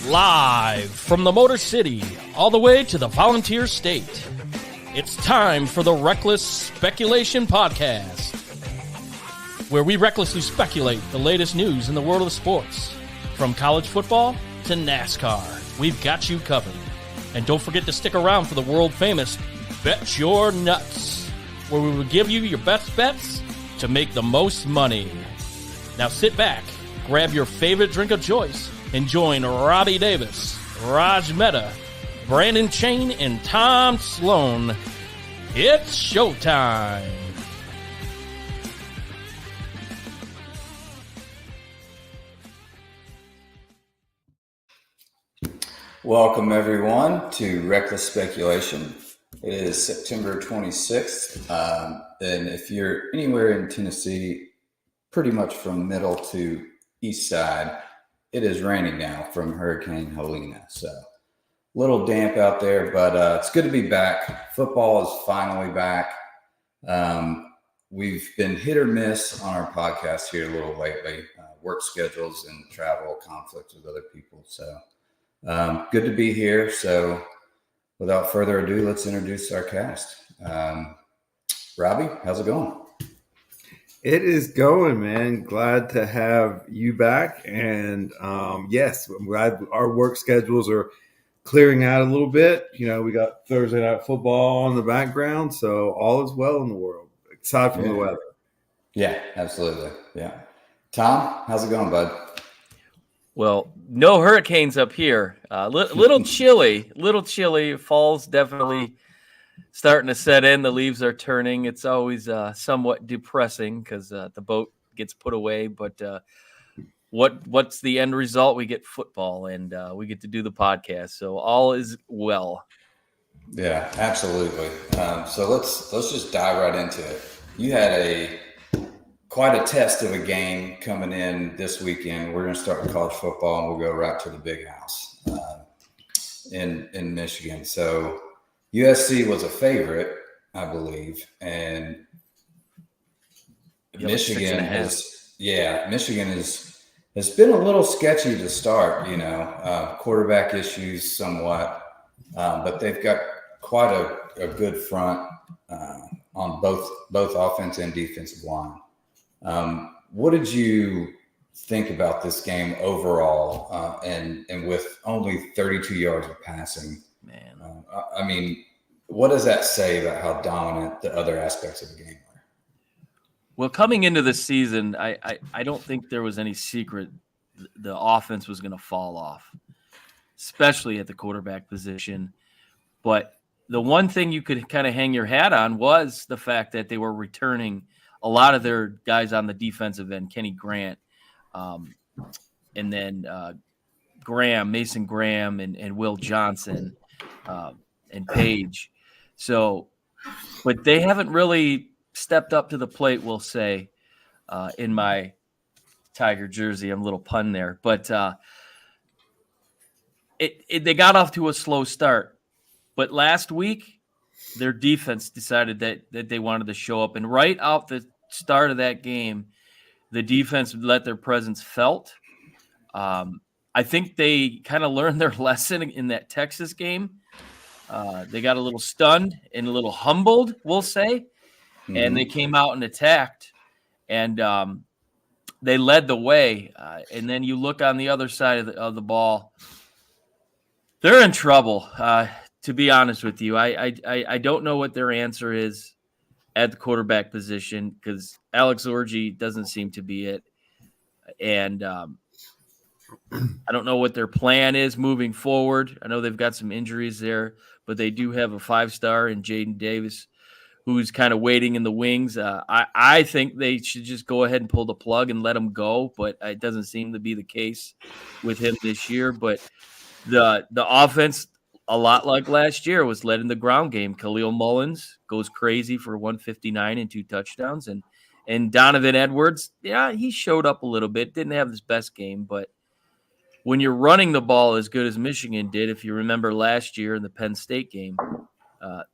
Live from the Motor City, all the way to the Volunteer State. It's time for the Reckless Speculation Podcast, where we recklessly speculate the latest news in the world of sports. From college football to NASCAR, we've got you covered. And don't forget to stick around for the world-famous Bet Your Nuts, where we will give you your best bets to make the most money. Now sit back, grab your favorite drink of choice, and join Robbie Davis, Raj Mehta, Brandon Chain, and Tom Sloan. It's showtime. Welcome, everyone, to Reckless Speculation. It is September 26th, and if you're anywhere in Tennessee, pretty much from middle to east side, it is raining now from Hurricane Helena. So a little damp out there, but it's good to be back. Football is finally back. We've been hit or miss on our podcast here a little lately, work schedules and travel conflicts with other people. So good to be here. So without further ado, let's introduce our cast. Robbie, how's it going? It is going, man. Glad to have you back. And yes, I'm glad our work schedules are clearing out a little bit. You know, we got Thursday night football in the background, so all is well in the world, aside from the weather. Yeah, absolutely. Yeah. Tom, how's it going, bud? Well, no hurricanes up here. Little chilly. Fall's definitely starting to set in. The leaves are turning. It's always somewhat depressing because the boat gets put away. But what's the end result? We get football, and we get to do the podcast. So all is well. Yeah, absolutely. So let's just dive right into it. You had quite a test of a game coming in this weekend. We're going to start with college football, and we'll go right to the big house in Michigan. So USC was a favorite, I believe, and Michigan has been a little sketchy to start. You know, quarterback issues somewhat, but they've got quite a good front on both offense and defensive line. What did you think about this game overall? And with only 32 yards of passing, man. I mean, what does that say about how dominant the other aspects of the game were? Well, coming into the season, I don't think there was any secret the offense was going to fall off, especially at the quarterback position. But the one thing you could kind of hang your hat on was the fact that they were returning a lot of their guys on the defensive end, Kenny Grant, and then Mason Graham, and Will Johnson, and Page. So, but they haven't really stepped up to the plate, we'll say, in my Tiger jersey. I'm a little pun there. But they got off to a slow start. But last week, their defense decided that they wanted to show up. And right out the start of that game, the defense let their presence felt. I think they kind of learned their lesson in that Texas game. They got a little stunned and a little humbled, we'll say, and they came out and attacked, and they led the way. And then you look on the other side of the ball, they're in trouble. To be honest with you, I don't know what their answer is at the quarterback position because Alex Orji doesn't seem to be it, and I don't know what their plan is moving forward. I know they've got some injuries there, but they do have a 5-star in Jaden Davis, who's kind of waiting in the wings. I think they should just go ahead and pull the plug and let him go, but it doesn't seem to be the case with him this year. But the offense, a lot like last year, was led in the ground game. Khalil Mullins goes crazy for 159 and 2 touchdowns. And Donovan Edwards, yeah, he showed up a little bit. Didn't have his best game, but when you're running the ball as good as Michigan did, if you remember last year in the Penn State game,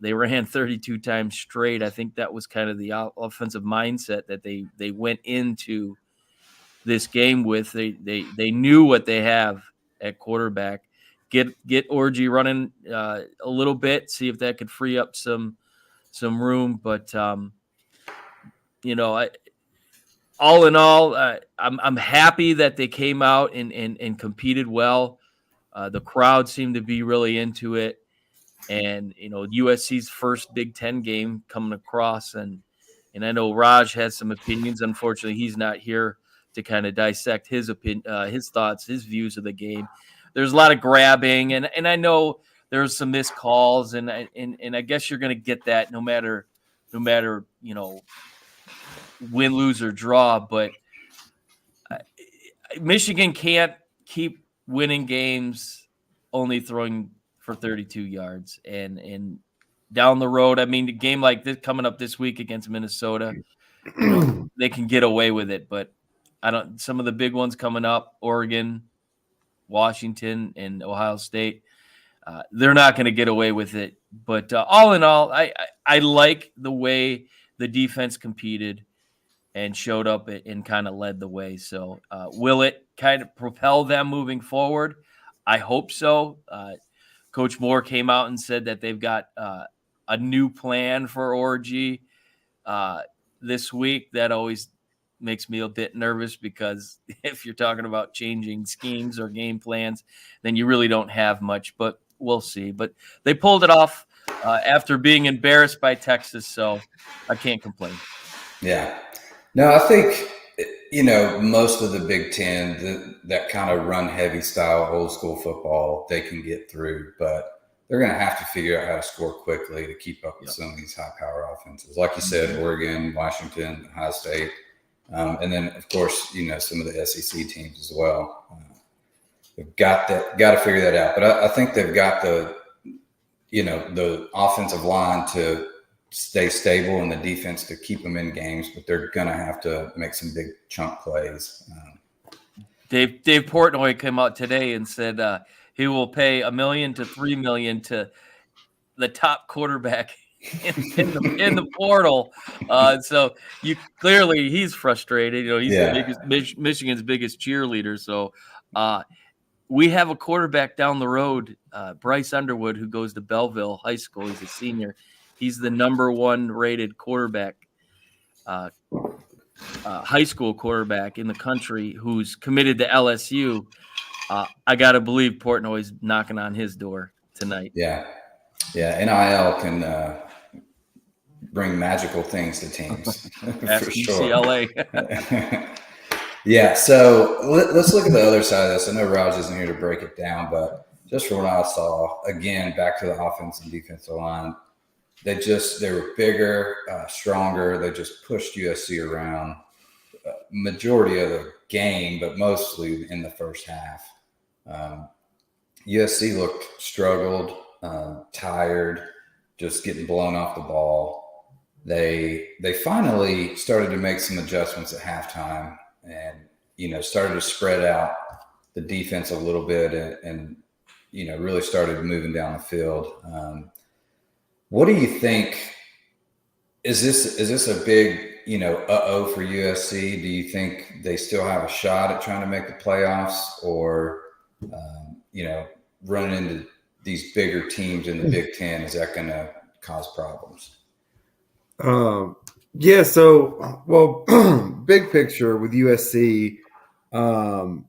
they ran 32 times straight. I think that was kind of the offensive mindset that they went into this game with. They knew what they have at quarterback. Get Orgy running a little bit, see if that could free up some room. But all in all, I'm happy that they came out and competed well. The crowd seemed to be really into it, and USC's first Big Ten game coming across, and I know Raj has some opinions. Unfortunately, he's not here to kind of dissect his his thoughts, his views of the game. There's a lot of grabbing, and I know there's some missed calls, and I guess you're going to get that no matter win, lose, or draw. But Michigan can't keep winning games only throwing for 32 yards. And down the road, I mean, a game like this coming up this week against Minnesota, they can get away with it. But some of the big ones coming up, Oregon, Washington, and Ohio State, they're not going to get away with it. But all in all, I like the way the defense competed and showed up and kind of led the way. So will it kind of propel them moving forward? I hope so. Coach Moore came out and said that they've got a new plan for Orgy this week. That always makes me a bit nervous, because if you're talking about changing schemes or game plans, then you really don't have much, but we'll see. But they pulled it off after being embarrassed by Texas, so I can't complain. Yeah. No, I think, most of the Big Ten, that kind of run heavy style, old school football, they can get through, but they're going to have to figure out how to score quickly to keep up with some of these high power offenses. Like you said, Oregon, Washington, Ohio State, and then of course, some of the SEC teams as well. They've got to figure that out. But I think they've got the offensive line to stay stable and the defense to keep them in games, but they're going to have to make some big chunk plays. Dave Portnoy came out today and said he will pay $1 million to $3 million to the top quarterback in the portal. So clearly he's frustrated. He's the biggest, Michigan's biggest cheerleader. So we have a quarterback down the road, Bryce Underwood, who goes to Belleville High School. He's a senior. He's the number 1 rated quarterback, high school quarterback in the country, who's committed to LSU. I got to believe Portnoy's knocking on his door tonight. Yeah. NIL can bring magical things to teams. Ask for UCLA. Sure. Yeah. So let's look at the other side of this. I know Raj isn't here to break it down, but just from what I saw, again, back to the offense and defensive line, they were bigger, stronger. They just pushed USC around majority of the game, but mostly in the first half. USC struggled, tired, just getting blown off the ball. They finally started to make some adjustments at halftime and, started to spread out the defense a little bit and really started moving down the field. What do you think? Is this a big, for USC? Do you think they still have a shot at trying to make the playoffs, or, running into these bigger teams in the Big Ten, is that going to cause problems? Yeah. So, big picture with USC, I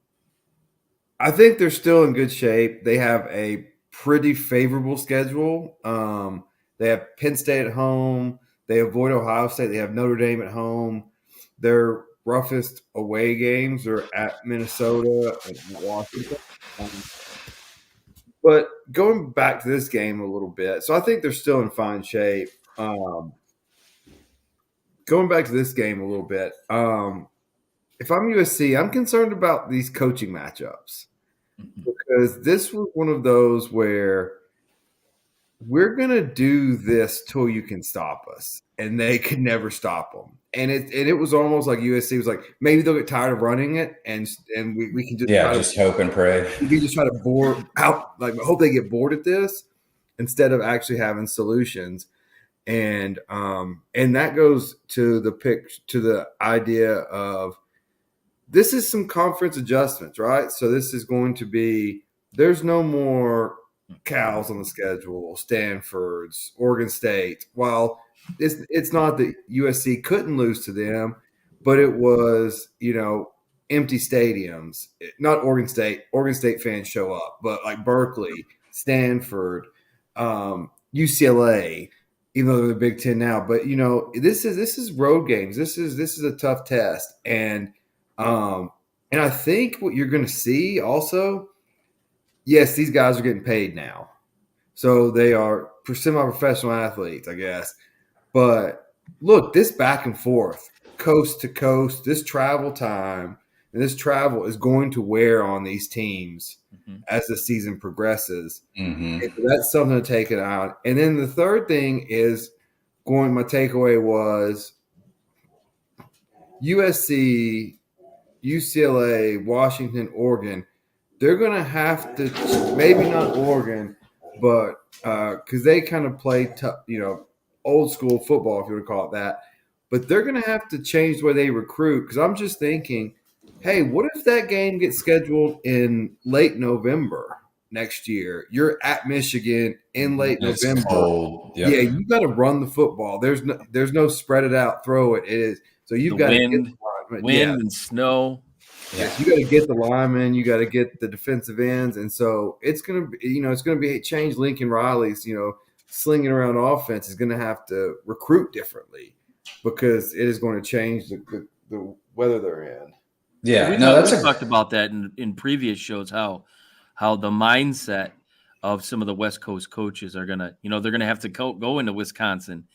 think they're still in good shape. They have a pretty favorable schedule. They have Penn State at home. They avoid Ohio State. They have Notre Dame at home. Their roughest away games are at Minnesota and Washington. But going back to this game a little bit, so I think they're still in fine shape. Going back to this game a little bit, if I'm USC, I'm concerned about these coaching matchups, because this was one of those where we're going to do this till you can stop us, and they could never stop them. And it was almost like USC was like, maybe they'll get tired of running it, and we can just hope and pray. We can just try to bore out, like, hope they get bored at this instead of actually having solutions. And that goes to the idea of this is some conference adjustments, right? So this is going to be there's no more Cal's on the schedule, Stanford's, Oregon State. While it's not that USC couldn't lose to them, but it was, empty stadiums. Not Oregon State. Oregon State fans show up, but like Berkeley, Stanford, UCLA, even though they're the Big Ten now. But this is road games. This is a tough test, and I think what you're going to see also, yes, these guys are getting paid now, so they are semi-professional athletes, I guess. But look, this back and forth, coast to coast, this travel time. And this travel is going to wear on these teams as the season progresses. And so that's something to take it out. And then the third thing is my takeaway was USC, UCLA, Washington, Oregon. They're going to have to, maybe not Oregon, but because they kind of play, old school football, if you would call it that. But they're going to have to change the way they recruit, because I'm just thinking, hey, what if that game gets scheduled in late November next year? You're at Michigan in late November. Cold. Yep. Yeah, you got to run the football. There's no spread it out, throw it. It is so you've got to get the wind and snow. Yes, you got to get the linemen, you got to get the defensive ends, and so it's gonna be, it's gonna be change. Lincoln Riley's, slinging around offense is gonna have to recruit differently because it is going to change the weather they're in. Yeah, we talked about that in previous shows, how the mindset of some of the West Coast coaches are gonna, they're gonna have to go into Wisconsin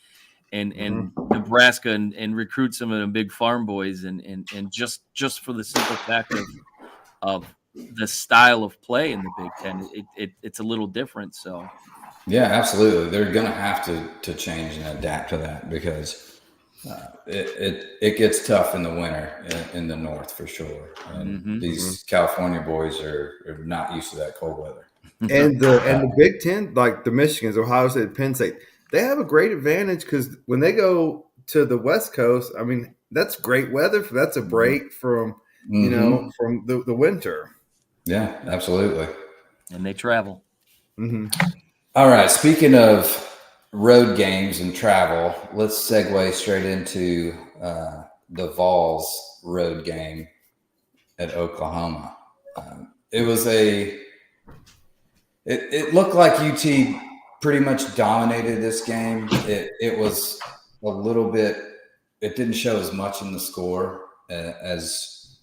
and Nebraska and recruit some of the big farm boys and just for the simple fact of the style of play in the Big Ten, it's a little different. So yeah, absolutely, they're gonna have to change and adapt to that because. It gets tough in the winter in the north for sure, and these California boys are not used to that cold weather. And the Big Ten, like the Michigans, Ohio State, Penn State, they have a great advantage because when they go to the West Coast, I mean that's great weather. That's a break from from the winter. Yeah, absolutely. And they travel. All right, speaking of road games and travel, let's segue straight into the Vols road game at Oklahoma. It looked like UT pretty much dominated this game. It was a little bit, it didn't show as much in the score as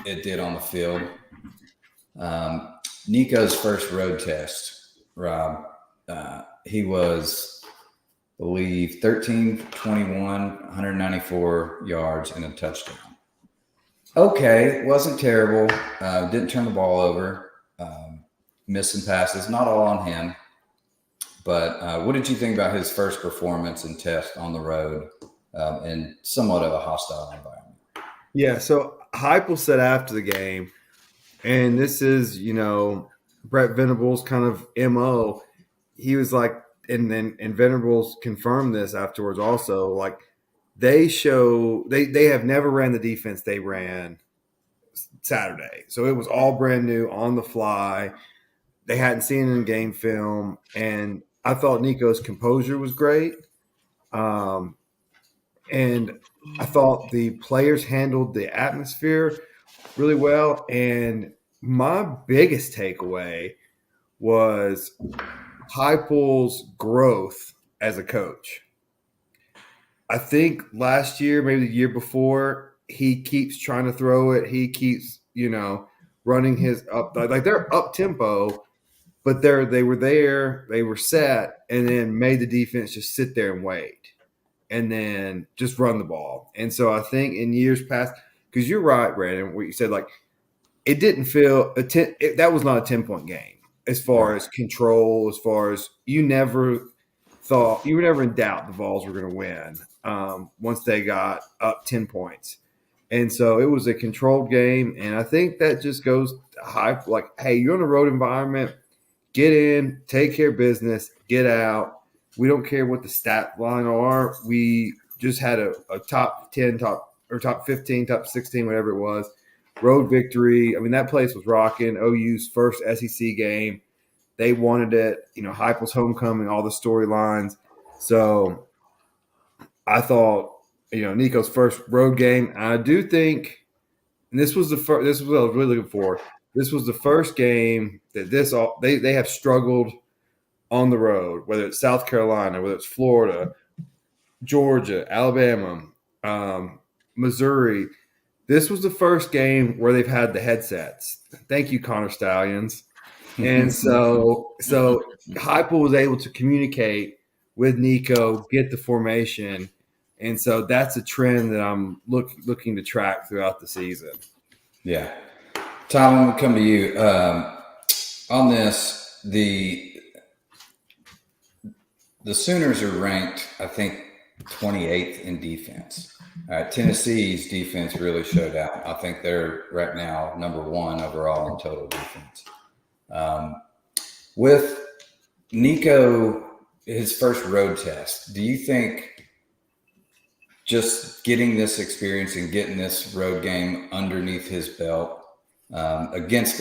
it did on the field. Nico's first road test, Rob, he was, I believe, 13-21, 194 yards and a touchdown. Okay, wasn't terrible. Didn't turn the ball over. Missing passes, not all on him. But what did you think about his first performance and test on the road in somewhat of a hostile environment? Yeah, so Heupel said after the game, and this is, Brett Venables' kind of MO. He was like, and Venables confirmed this afterwards also, like they have never ran the defense they ran Saturday. So it was all brand new on the fly. They hadn't seen it in game film. And I thought Nico's composure was great. And I thought the players handled the atmosphere really well. And my biggest takeaway was Heupel's growth as a coach. I think last year, maybe the year before, he keeps trying to throw it. He keeps, running his up, like they're up tempo, but they were set, and then made the defense just sit there and wait, and then just run the ball. And so I think in years past, because you're right, Brandon, what you said, like it didn't feel that was not a 10-point game. As far as control, as far as you were never in doubt the Vols were going to win once they got up 10 points. And so it was a controlled game. And I think that just goes to hype, like, hey, you're in a road environment, get in, take care of business, get out. We don't care what the stat line are. We just had a top 10, top 15, top 16, whatever it was. road victory. I mean, that place was rocking. OU's first SEC game. They wanted it. Heupel's homecoming, all the storylines. So I thought, Nico's first road game. I do think, and this was what I was really looking for. This was the first game that they have struggled on the road, whether it's South Carolina, whether it's Florida, Georgia, Alabama, Missouri. This was the first game where they've had the headsets. Thank you, Connor Stallions. And so Heupel was able to communicate with Nico, get the formation. And so that's a trend that I'm looking to track throughout the season. Yeah. Tom, I'm going to come to you. On this, the Sooners are ranked, I think, 28th in defense. Tennessee's defense really showed out. I think they're right now number 1 overall in total defense. With Nico, his first road test, do you think just getting this experience and getting this road game underneath his belt against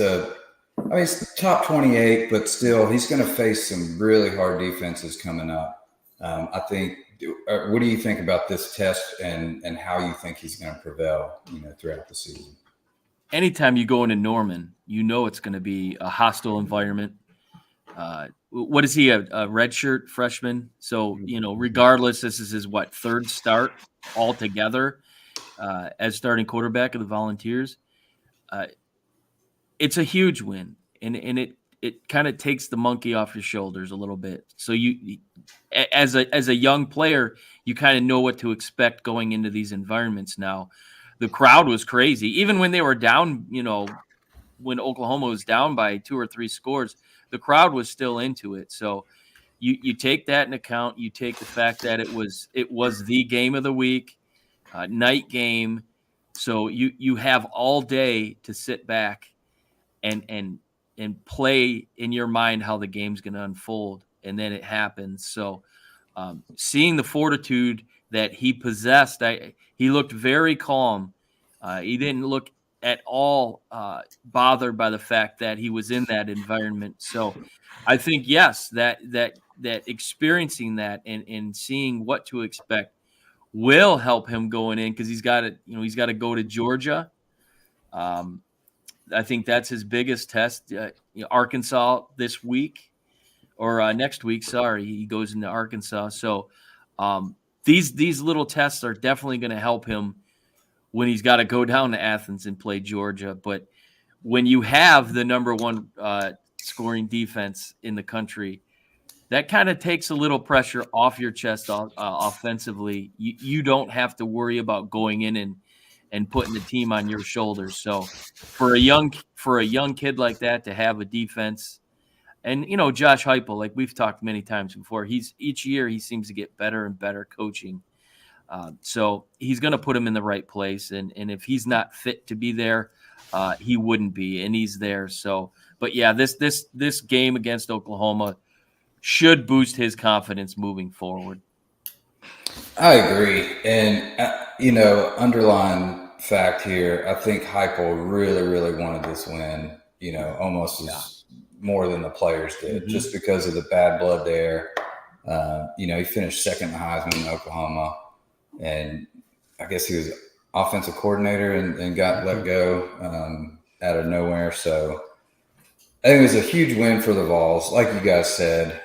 he's top 28, but still he's going to face some really hard defenses coming up. I think, what do you think about this test and how you think he's going to prevail, throughout the season? Anytime you go into Norman, it's going to be a hostile environment. What is he, a redshirt freshman? So, regardless, this is his, third start altogether as starting quarterback of the Volunteers. It's a huge win, and it kind of takes the monkey off your shoulders a little bit. So you as a young player, you kind of know what to expect going into these environments now. The crowd was crazy. Even when they were down, when Oklahoma was down by 2 or 3 scores, the crowd was still into it. So you take that in account. You take the fact that it was the game of the week, night game. So you have all day to sit back and play in your mind how the game's going to unfold, and then it happens. So seeing the fortitude that he possessed, he looked very calm. He didn't look at all bothered by the fact that he was in that environment. So I think, yes, that experiencing that and seeing what to expect will help him going in, because he's got to go to Georgia. I think that's his biggest test. Arkansas this week or next week. Sorry, he goes into Arkansas. So these little tests are definitely going to help him when he's got to go down to Athens and play Georgia. But when you have the number 1 scoring defense in the country, that kind of takes a little pressure off your chest offensively. You don't have to worry about going in and putting the team on your shoulders. So for a young kid like that to have a defense, and Josh Heupel, like we've talked many times before, each year he seems to get better and better coaching. So he's going to put him in the right place, and if he's not fit to be there, he wouldn't be, and he's there. So, but yeah, this game against Oklahoma should boost his confidence moving forward. I agree. And, underlying fact here, I think Heupel really, really wanted this win, almost as more than the players did, just because of the bad blood there. He finished second in the Heisman in Oklahoma, and I guess he was offensive coordinator and got let go out of nowhere. So I think it was a huge win for the Vols. Like you guys said,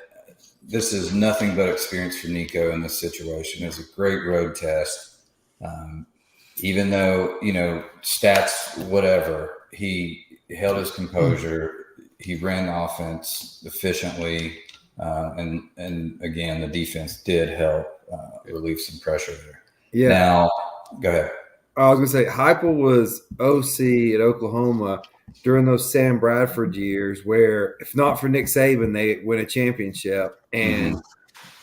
this is nothing but experience for Nico in this situation. It's a great road test. Even though, stats, whatever, he held his composure. He ran the offense efficiently. And again, the defense did help relieve some pressure there. Yeah. Now, go ahead. I was going to say, Heupel was OC at Oklahoma during those Sam Bradford years where, if not for Nick Saban, they win a championship. And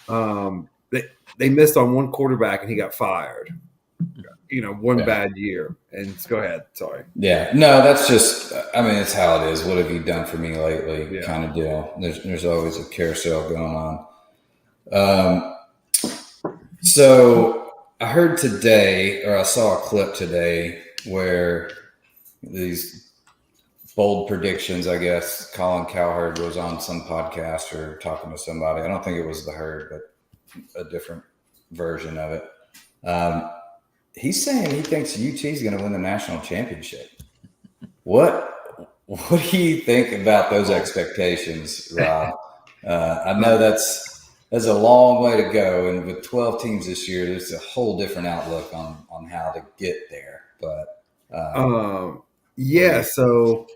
they missed on one quarterback and he got fired. One bad year. And go ahead. Sorry. Yeah. No, that's just, it's how it is. What have you done for me lately? Kind of deal. There's always a carousel going on. So I heard today, or I saw a clip today where, these bold predictions, I guess. Colin Cowherd was on some podcast or talking to somebody. I don't think it was the Herd, but a different version of it. He's saying he thinks UT is going to win the national championship. What do you think about those expectations, Rob? I know that's a long way to go, and with 12 teams this year, there's a whole different outlook on how to get there. But yeah, so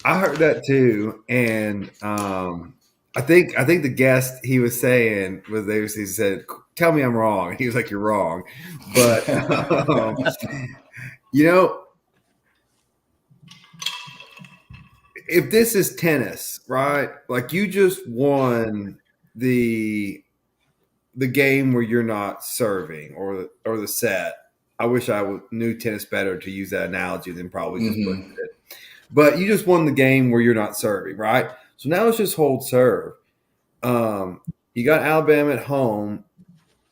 I heard that too, and I think the guest he was saying he said, "Tell me I'm wrong." He was like, "You're wrong," but you know, if this is tennis, right? Like you just won the game where you're not serving or the set. I wish I knew tennis better to use that analogy than probably just putting it. But you just won the game where you're not serving, right? So now it's just hold serve. You got Alabama at home,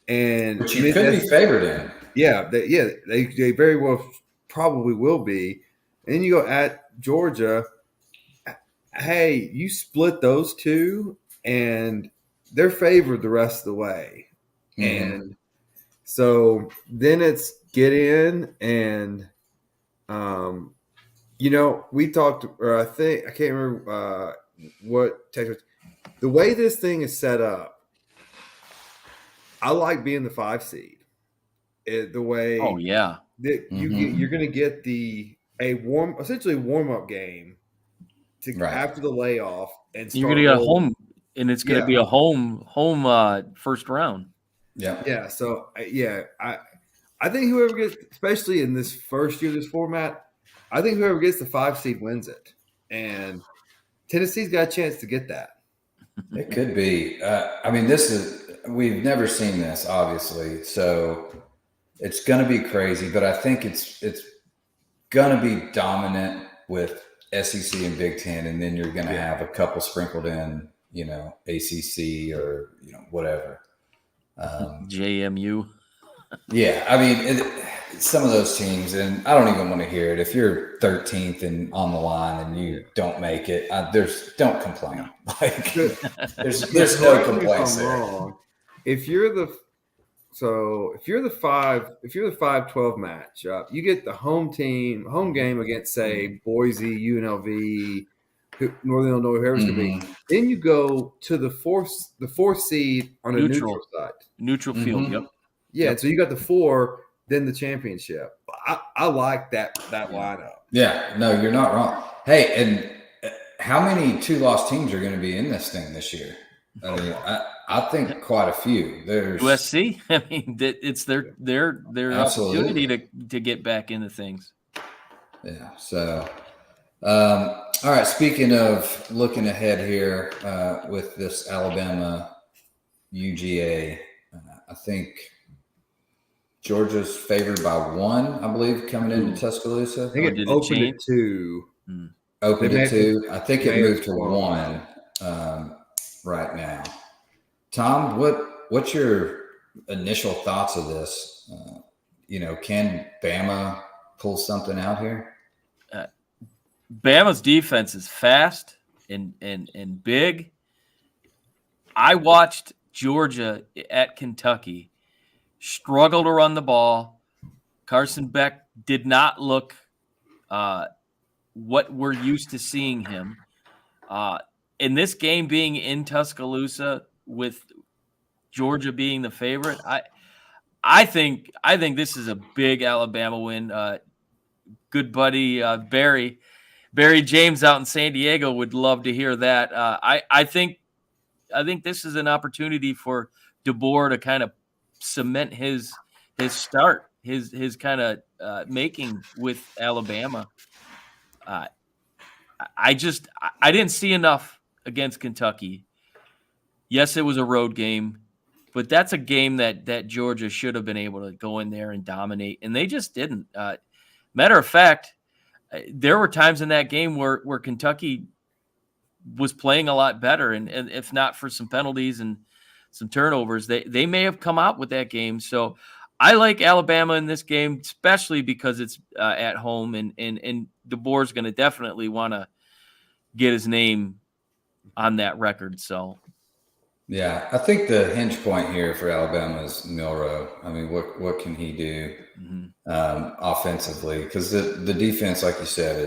and which you could be favored in. Yeah, they very well probably will be. And then you go at Georgia. Hey, you split those two, and they're favored the rest of the way. And so then it's get in and we talked, or I can't remember what text. The way this thing is set up, I like being the 5 seed. The way, that you're going to get essentially a warm up game after the layoff, and you're going to get a home, and it's going to be a home first round. Yeah. So I think whoever gets, especially in this first year of this format, I think whoever gets the 5 seed wins it, and Tennessee's got a chance to get that. It could be. We've never seen this, obviously, so it's going to be crazy. But I think it's going to be dominant with SEC and Big Ten, and then you're going to have a couple sprinkled in, ACC or whatever. JMU. Yeah, some of those teams, and I don't even want to hear it. If you're 13th and on the line and you don't make it, don't complain. Like there's no complaints there. If you're the 5-12 match, you get the home game against, say, Boise, UNLV, Northern Illinois, whoever's going to be. Then you go to the fourth seed on a neutral side, neutral field. Yep. Yeah, so you got the 4, then the championship. I like that lineup. Yeah, no, you're not wrong. Hey, and how many 2-loss teams are going to be in this thing this year? I think quite a few. There's USC. It's their opportunity to get back into things. Yeah. So, all right. Speaking of looking ahead here with this Alabama UGA, I think Georgia's favored by 1, I believe, coming into Tuscaloosa. I think it opened at 2. Opened at 2. I think it moved to 1 right now. Tom, what's your initial thoughts of this? Can Bama pull something out here? Bama's defense is fast and big. I watched Georgia at Kentucky struggle to run the ball. Carson Beck did not look what we're used to seeing him. In this game being in Tuscaloosa with Georgia being the favorite, I think this is a big Alabama win. Good buddy Barry James out in San Diego would love to hear that. I think this is an opportunity for DeBoer to kind of cement his start, his kind of making with Alabama. I didn't see enough against Kentucky. Yes, it was a road game, but that's a game that Georgia should have been able to go in there and dominate, and they just didn't. Matter of fact, there were times in that game where Kentucky was playing a lot better, and if not for some penalties and some turnovers, they may have come out with that game. So I like Alabama in this game, especially because it's at home, and DeBoer's going to definitely want to get his name on that record. So, yeah, I think the hinge point here for Alabama is Milroe. I mean, what can he do offensively? Because the defense, like you said,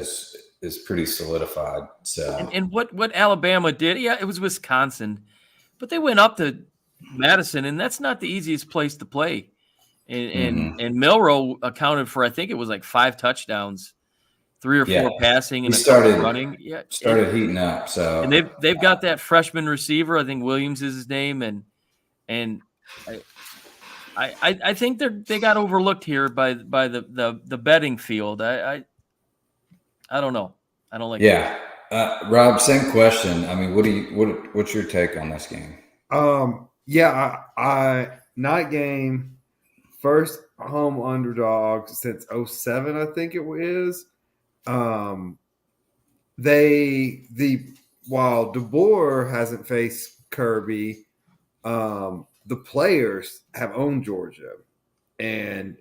is pretty solidified. So, and what Alabama did, yeah, it was Wisconsin, but they went up to Madison, and that's not the easiest place to play. And Milroe accounted for, I think it was like 5 touchdowns, 3 or 4 passing, and he a couple running. Yeah, started heating up. So, and they've got that freshman receiver. I think Williams is his name, and I think they got overlooked here by the betting field. I don't know. I don't like. Yeah, Rob, same question. I mean, what's your take on this game? Yeah, I night game, first home underdog since 2007, I think it is. While DeBoer hasn't faced Kirby, the players have owned Georgia, and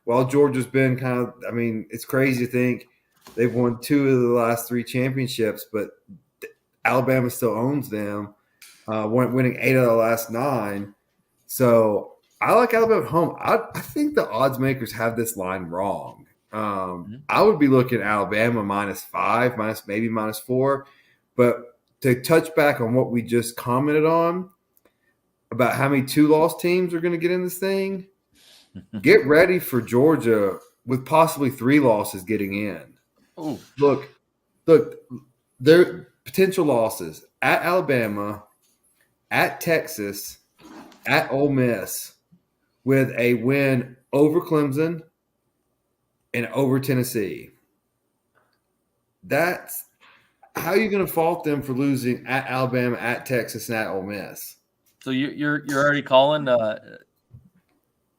while Georgia's been kind of, I mean, it's crazy to think they've won 2 of the last 3 championships, but Alabama still owns them, winning 8 of the last 9. So I like Alabama at home. I think the odds makers have this line wrong. I would be looking at Alabama -5, maybe -4. But to touch back on what we just commented on about how many 2-loss teams are going to get in this thing, get ready for Georgia with possibly 3 losses getting in. Oh, Look, their potential losses at Alabama, at Texas, at Ole Miss, with a win over Clemson and over Tennessee. That's how you're going to fault them for losing at Alabama, at Texas, and at Ole Miss. so you're already calling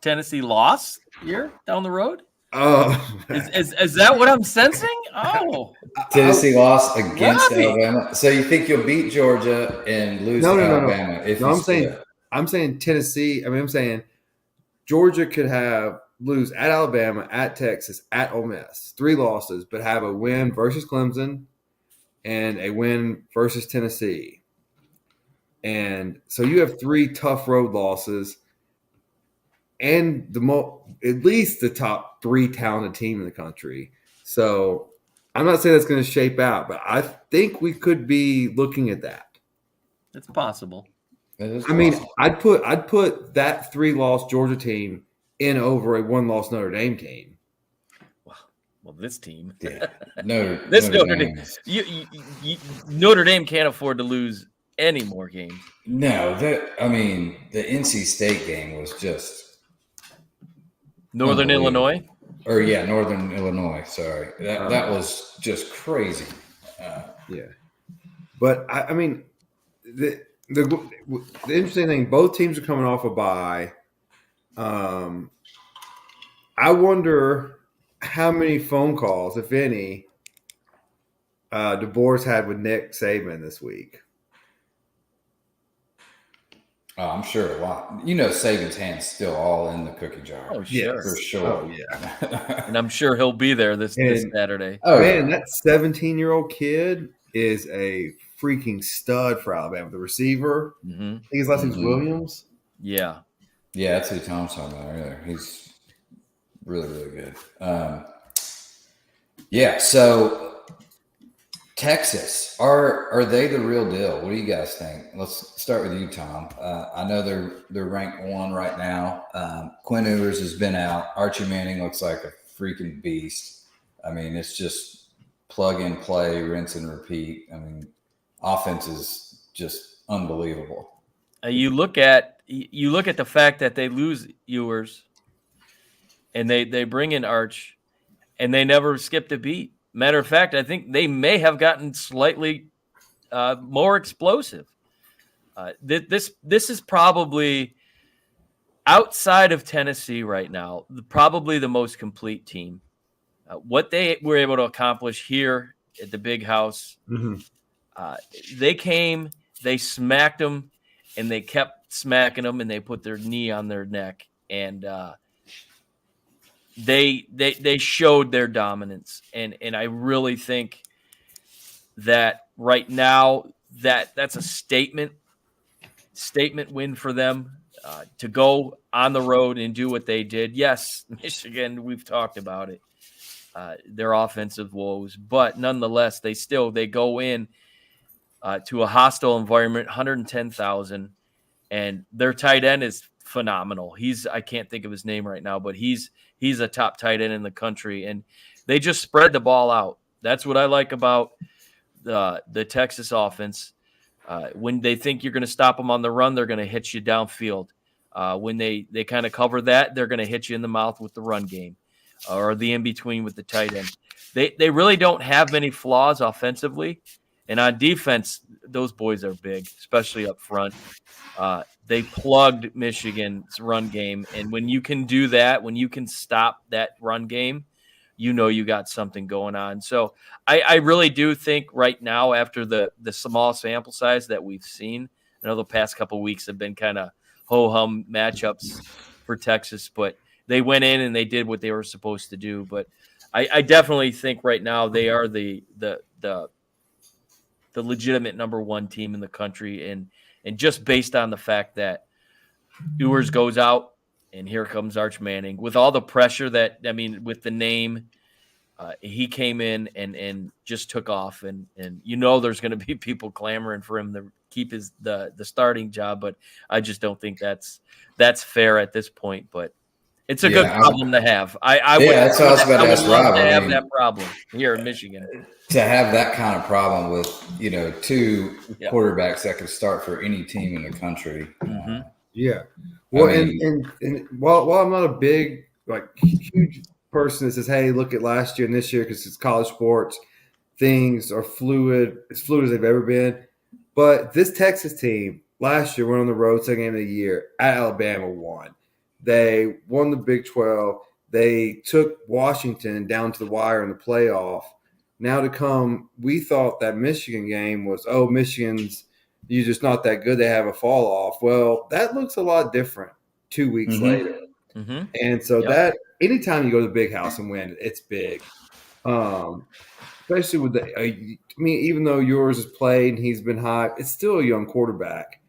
Tennessee loss here down the road? Oh, Is that what I'm sensing? Oh, Tennessee lost against Alabama. So you think you'll beat Georgia and lose to Alabama? No. I'm saying Tennessee. I mean, I'm saying Georgia could lose at Alabama, at Texas, at Ole Miss, 3 losses, but have a win versus Clemson and a win versus Tennessee. And so you have 3 tough road losses and at least the top 3 talented team in the country. So I'm not saying that's going to shape out, but I think we could be looking at that. it's possible. I mean, I'd put that 3-loss Georgia team in over a 1-loss Notre Dame team. Well, this team, Notre Dame. Notre Dame can't afford to lose any more games. No, the NC State game was just Northern Illinois. Northern Illinois. Sorry, that was just crazy. Yeah, but I mean, the interesting thing, both teams are coming off a bye. I wonder how many phone calls, if any, DeBoer's had with Nick Saban this week. Oh, I'm sure a lot. You know, Saban's hand's still all in the cookie jar. Oh, sure. For sure. Oh, yeah. And I'm sure he'll be there this Saturday. Oh, man, that 17-year-old kid is a freaking stud for Alabama. The receiver, I think his last name's Williams. Yeah. Yeah, that's who Tom's talking about earlier. He's really, really good. So Texas, are they the real deal? What do you guys think? Let's start with you, Tom. I know they're ranked 1 right now. Quinn Ewers has been out. Archie Manning looks like a freaking beast. I mean, it's just plug and play, rinse and repeat. I mean, offense is just unbelievable. You look at the fact that they lose Ewers, and they bring in Arch, and they never skipped a beat. Matter of fact, I think they may have gotten slightly more explosive. This is probably, outside of Tennessee right now, probably the most complete team. What they were able to accomplish here at the Big House, they came, they smacked them, and they kept smacking them and they put their knee on their neck, and they showed their dominance, and I really think that right now that's a statement win for them to go on the road and do what they did. Yes, Michigan, we've talked about it, their offensive woes, but nonetheless, they go in to a hostile environment, 110,000, and their tight end is phenomenal. I can't think of his name right now, but he's a top tight end in the country, and they just spread the ball out. That's what I like about the Texas offense. When they think you're going to stop them on the run, they're going to hit you downfield. When they kind of cover that, they're going to hit you in the mouth with the run game or the in-between with the tight end. They really don't have many flaws offensively. And on defense, those boys are big, especially up front. They plugged Michigan's run game. And when you can do that, when you can stop that run game, you know you got something going on. So I really do think right now, after the small sample size that we've seen, I know the past couple of weeks have been kind of ho-hum matchups for Texas, but they went in and they did what they were supposed to do. But I definitely think right now they are the legitimate number one team in the country, and just based on the fact that Ewers goes out and here comes Arch Manning with all the pressure with the name, he came in and just took off, and there's going to be people clamoring for him to keep the starting job, but I just don't think that's fair at this point. But it's a good problem to have. That's what I was about to ask Rob. To have that problem here in Michigan. To have that kind of problem with, two quarterbacks that could start for any team in the country. Mm-hmm. Yeah. Well, and while I'm not a big, huge person that says, hey, look at last year and this year because it's college sports, things are fluid, as fluid as they've ever been. But this Texas team last year went on the road, second game of the year at Alabama, won. They won the Big 12. They took Washington down to the wire in the playoff. Now to come, we thought that Michigan game was, Michigan's you're just not that good. They have a fall off. Well, that looks a lot different 2 weeks later. Mm-hmm. And so that anytime you go to the big house and win, it's big. Especially with even though yours has played and he's been high, it's still a young quarterback.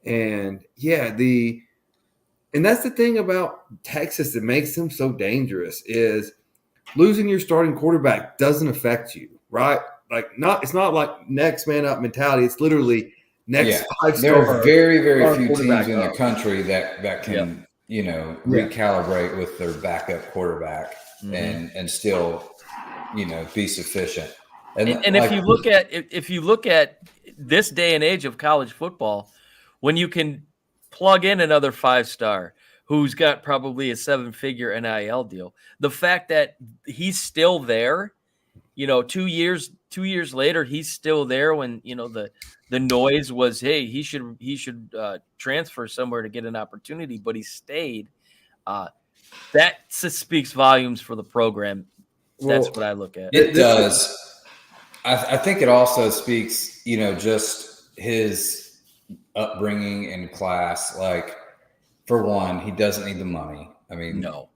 And and that's the thing about Texas that makes them so dangerous is losing your starting quarterback doesn't affect you, right? It's not like next man up mentality. It's literally next 5 There are very, very few teams in the country that can, recalibrate with their backup quarterback and still, be sufficient. And if you look at this day and age of college football, when you can plug in another 5-star who's got probably a 7-figure NIL deal, the fact that he's still there, 2 years later, he's still there when, the noise was, hey, he should transfer somewhere to get an opportunity, but he stayed. That speaks volumes for the program. That's what I look at. It does. I think it also speaks, just his upbringing and class. Like, for one, he doesn't need the money. I mean, no.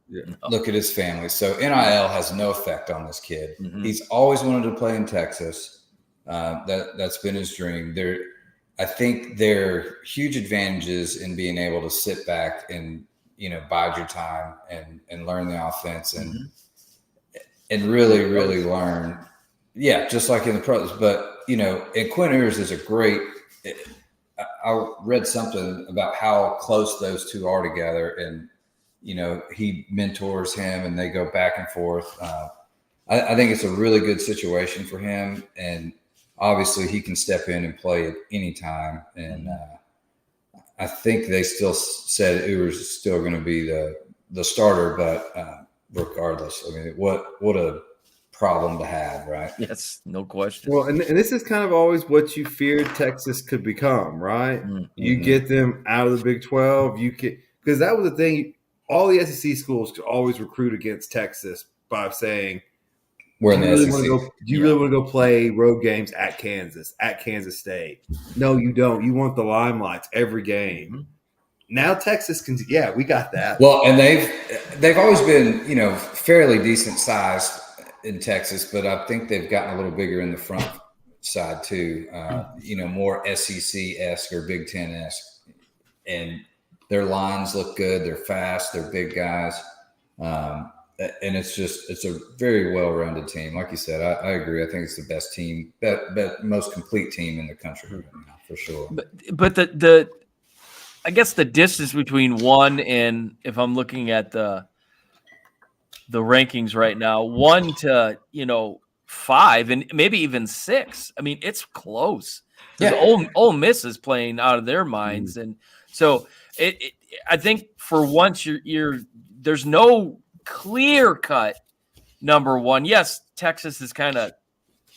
Look at his family. So NIL has no effect on this kid. Mm-hmm. He's always wanted to play in Texas. That's been his dream. I think there are huge advantages in being able to sit back and, bide your time and learn the offense and really, really learn. Yeah, just like in the pros. But, and Quinn Ewers is a great I read something about how close those two are together, and he mentors him and they go back and forth. I think it's a really good situation for him, and obviously he can step in and play at any time. And I think they still said Ewers is still going to be the starter, but regardless, I mean, what a problem to have, right? Yes, no question. Well, and this is kind of always what you feared Texas could become, right? Mm-hmm. You get them out of the Big 12, because that was the thing. All the SEC schools could always recruit against Texas by saying, "We're in the SEC. Do you really want to go play road games at Kansas State? No, you don't. You want the limelights every game." now Texas can. Yeah, we got that. Well, and they've always been, fairly decent sized in Texas, but I think they've gotten a little bigger in the front side too. More SEC-esque or Big Ten-esque, and their lines look good. They're fast. They're big guys, and it's a very well-rounded team. Like you said, I agree. I think it's the best team, most complete team in the country right now, for sure. But the I guess the distance between 1 and, if I'm looking at the rankings right now, 1 to 5 and maybe even 6. I mean, it's close. Yeah. Ole Miss is playing out of their minds, and so I think for once there's no clear cut number 1. Yes, Texas has kind of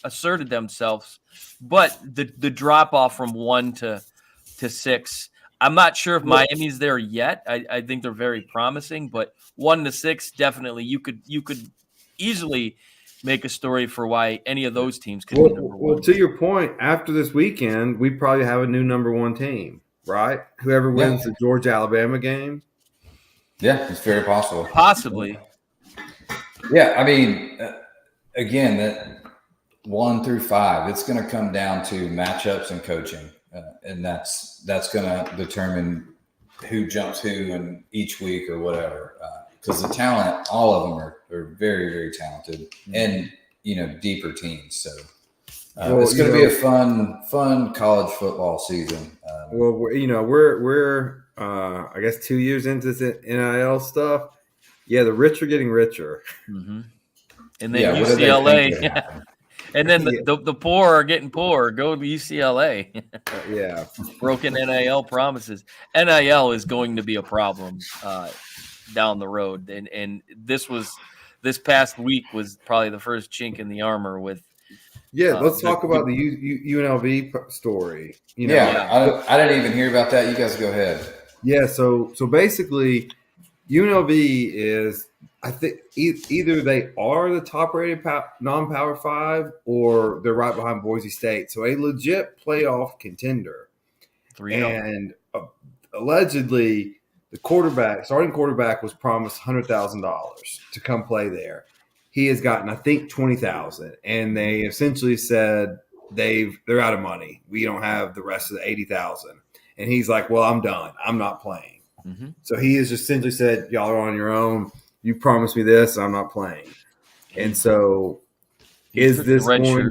asserted themselves, but the drop off from 1 to 6. I'm not sure if Miami's there yet. I think they're very promising, but 1 to 6, definitely you could easily make a story for why any of those teams could be number 1. Well, to your point, after this weekend, we probably have a new number 1 team, right? Whoever wins the Georgia-Alabama game. Yeah, it's very possible. Possibly. Yeah, I mean, again, that 1 through 5, it's going to come down to matchups and coaching. And that's going to determine who jumps who in each week or whatever. Because the talent, all of them are very, very talented and, deeper teams. So it's going to be a fun college football season. We're I guess 2 years into this NIL stuff. Yeah, the rich are getting richer. Mm-hmm. And then UCLA. And then the poor are getting poorer. Go to UCLA. Yeah. Broken NIL promises. NIL is going to be a problem down the road. And this past week was probably the first chink in the armor with. Yeah, let's talk about the UNLV story. I didn't even hear about that. You guys go ahead. Yeah, so basically UNLV is, I think, either they are the top-rated non-Power 5 or they're right behind Boise State. So a legit playoff contender. 3-0. And allegedly, the starting quarterback was promised $100,000 to come play there. He has gotten, I think, $20,000, and they essentially said they're out of money. We don't have the rest of the $80,000. And he's like, "Well, I'm done. I'm not playing." Mm-hmm. So he has just essentially said, "Y'all are on your own. You promised me this. I'm not playing." And so, is this going?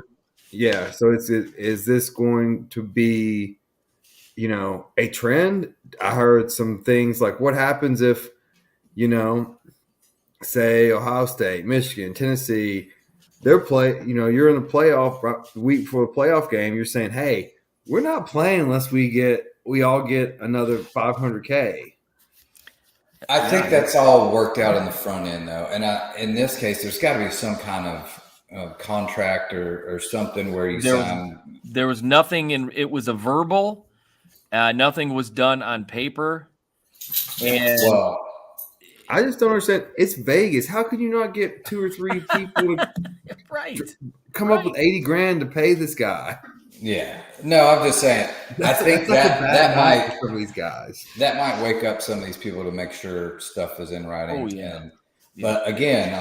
Yeah. So is this going to be, a trend? I heard some things like, what happens if, say Ohio State, Michigan, Tennessee, you're in the playoff week for a playoff game. You're saying, "Hey, we're not playing unless we all get another $500K." I think that's all worked out in the front end, though. And in this case, there's got to be some kind of contract or something where you sign. There was nothing it was a verbal. Nothing was done on paper. And I just don't understand. It's Vegas. How could you not get 2 or 3 people to come up with $80,000 to pay this guy? Yeah. No, I'm just saying. I think that might for these guys. That might wake up some of these people to make sure stuff is in writing. Oh yeah. But again,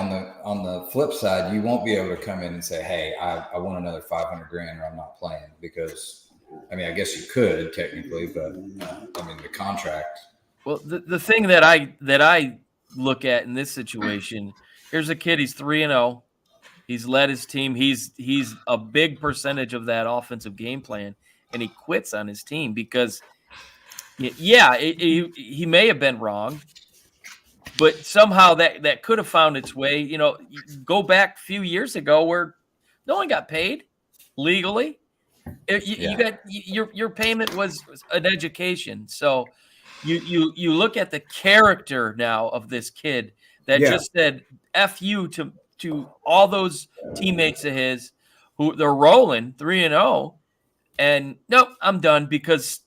on the flip side, you won't be able to come in and say, "Hey, I want another $500,000 or I'm not playing," because I guess you could technically, but the contract. Well, the thing that I look at in this situation, here's a kid. He's 3-0. He's led his team. He's a big percentage of that offensive game plan, and he quits on his team because, he may have been wrong, but somehow that could have found its way. Go back a few years ago where no one got paid legally. You got your payment was an education. So you look at the character now of this kid that just said "F you" to all those teammates of his who they're rolling 3-0, and nope, I'm done because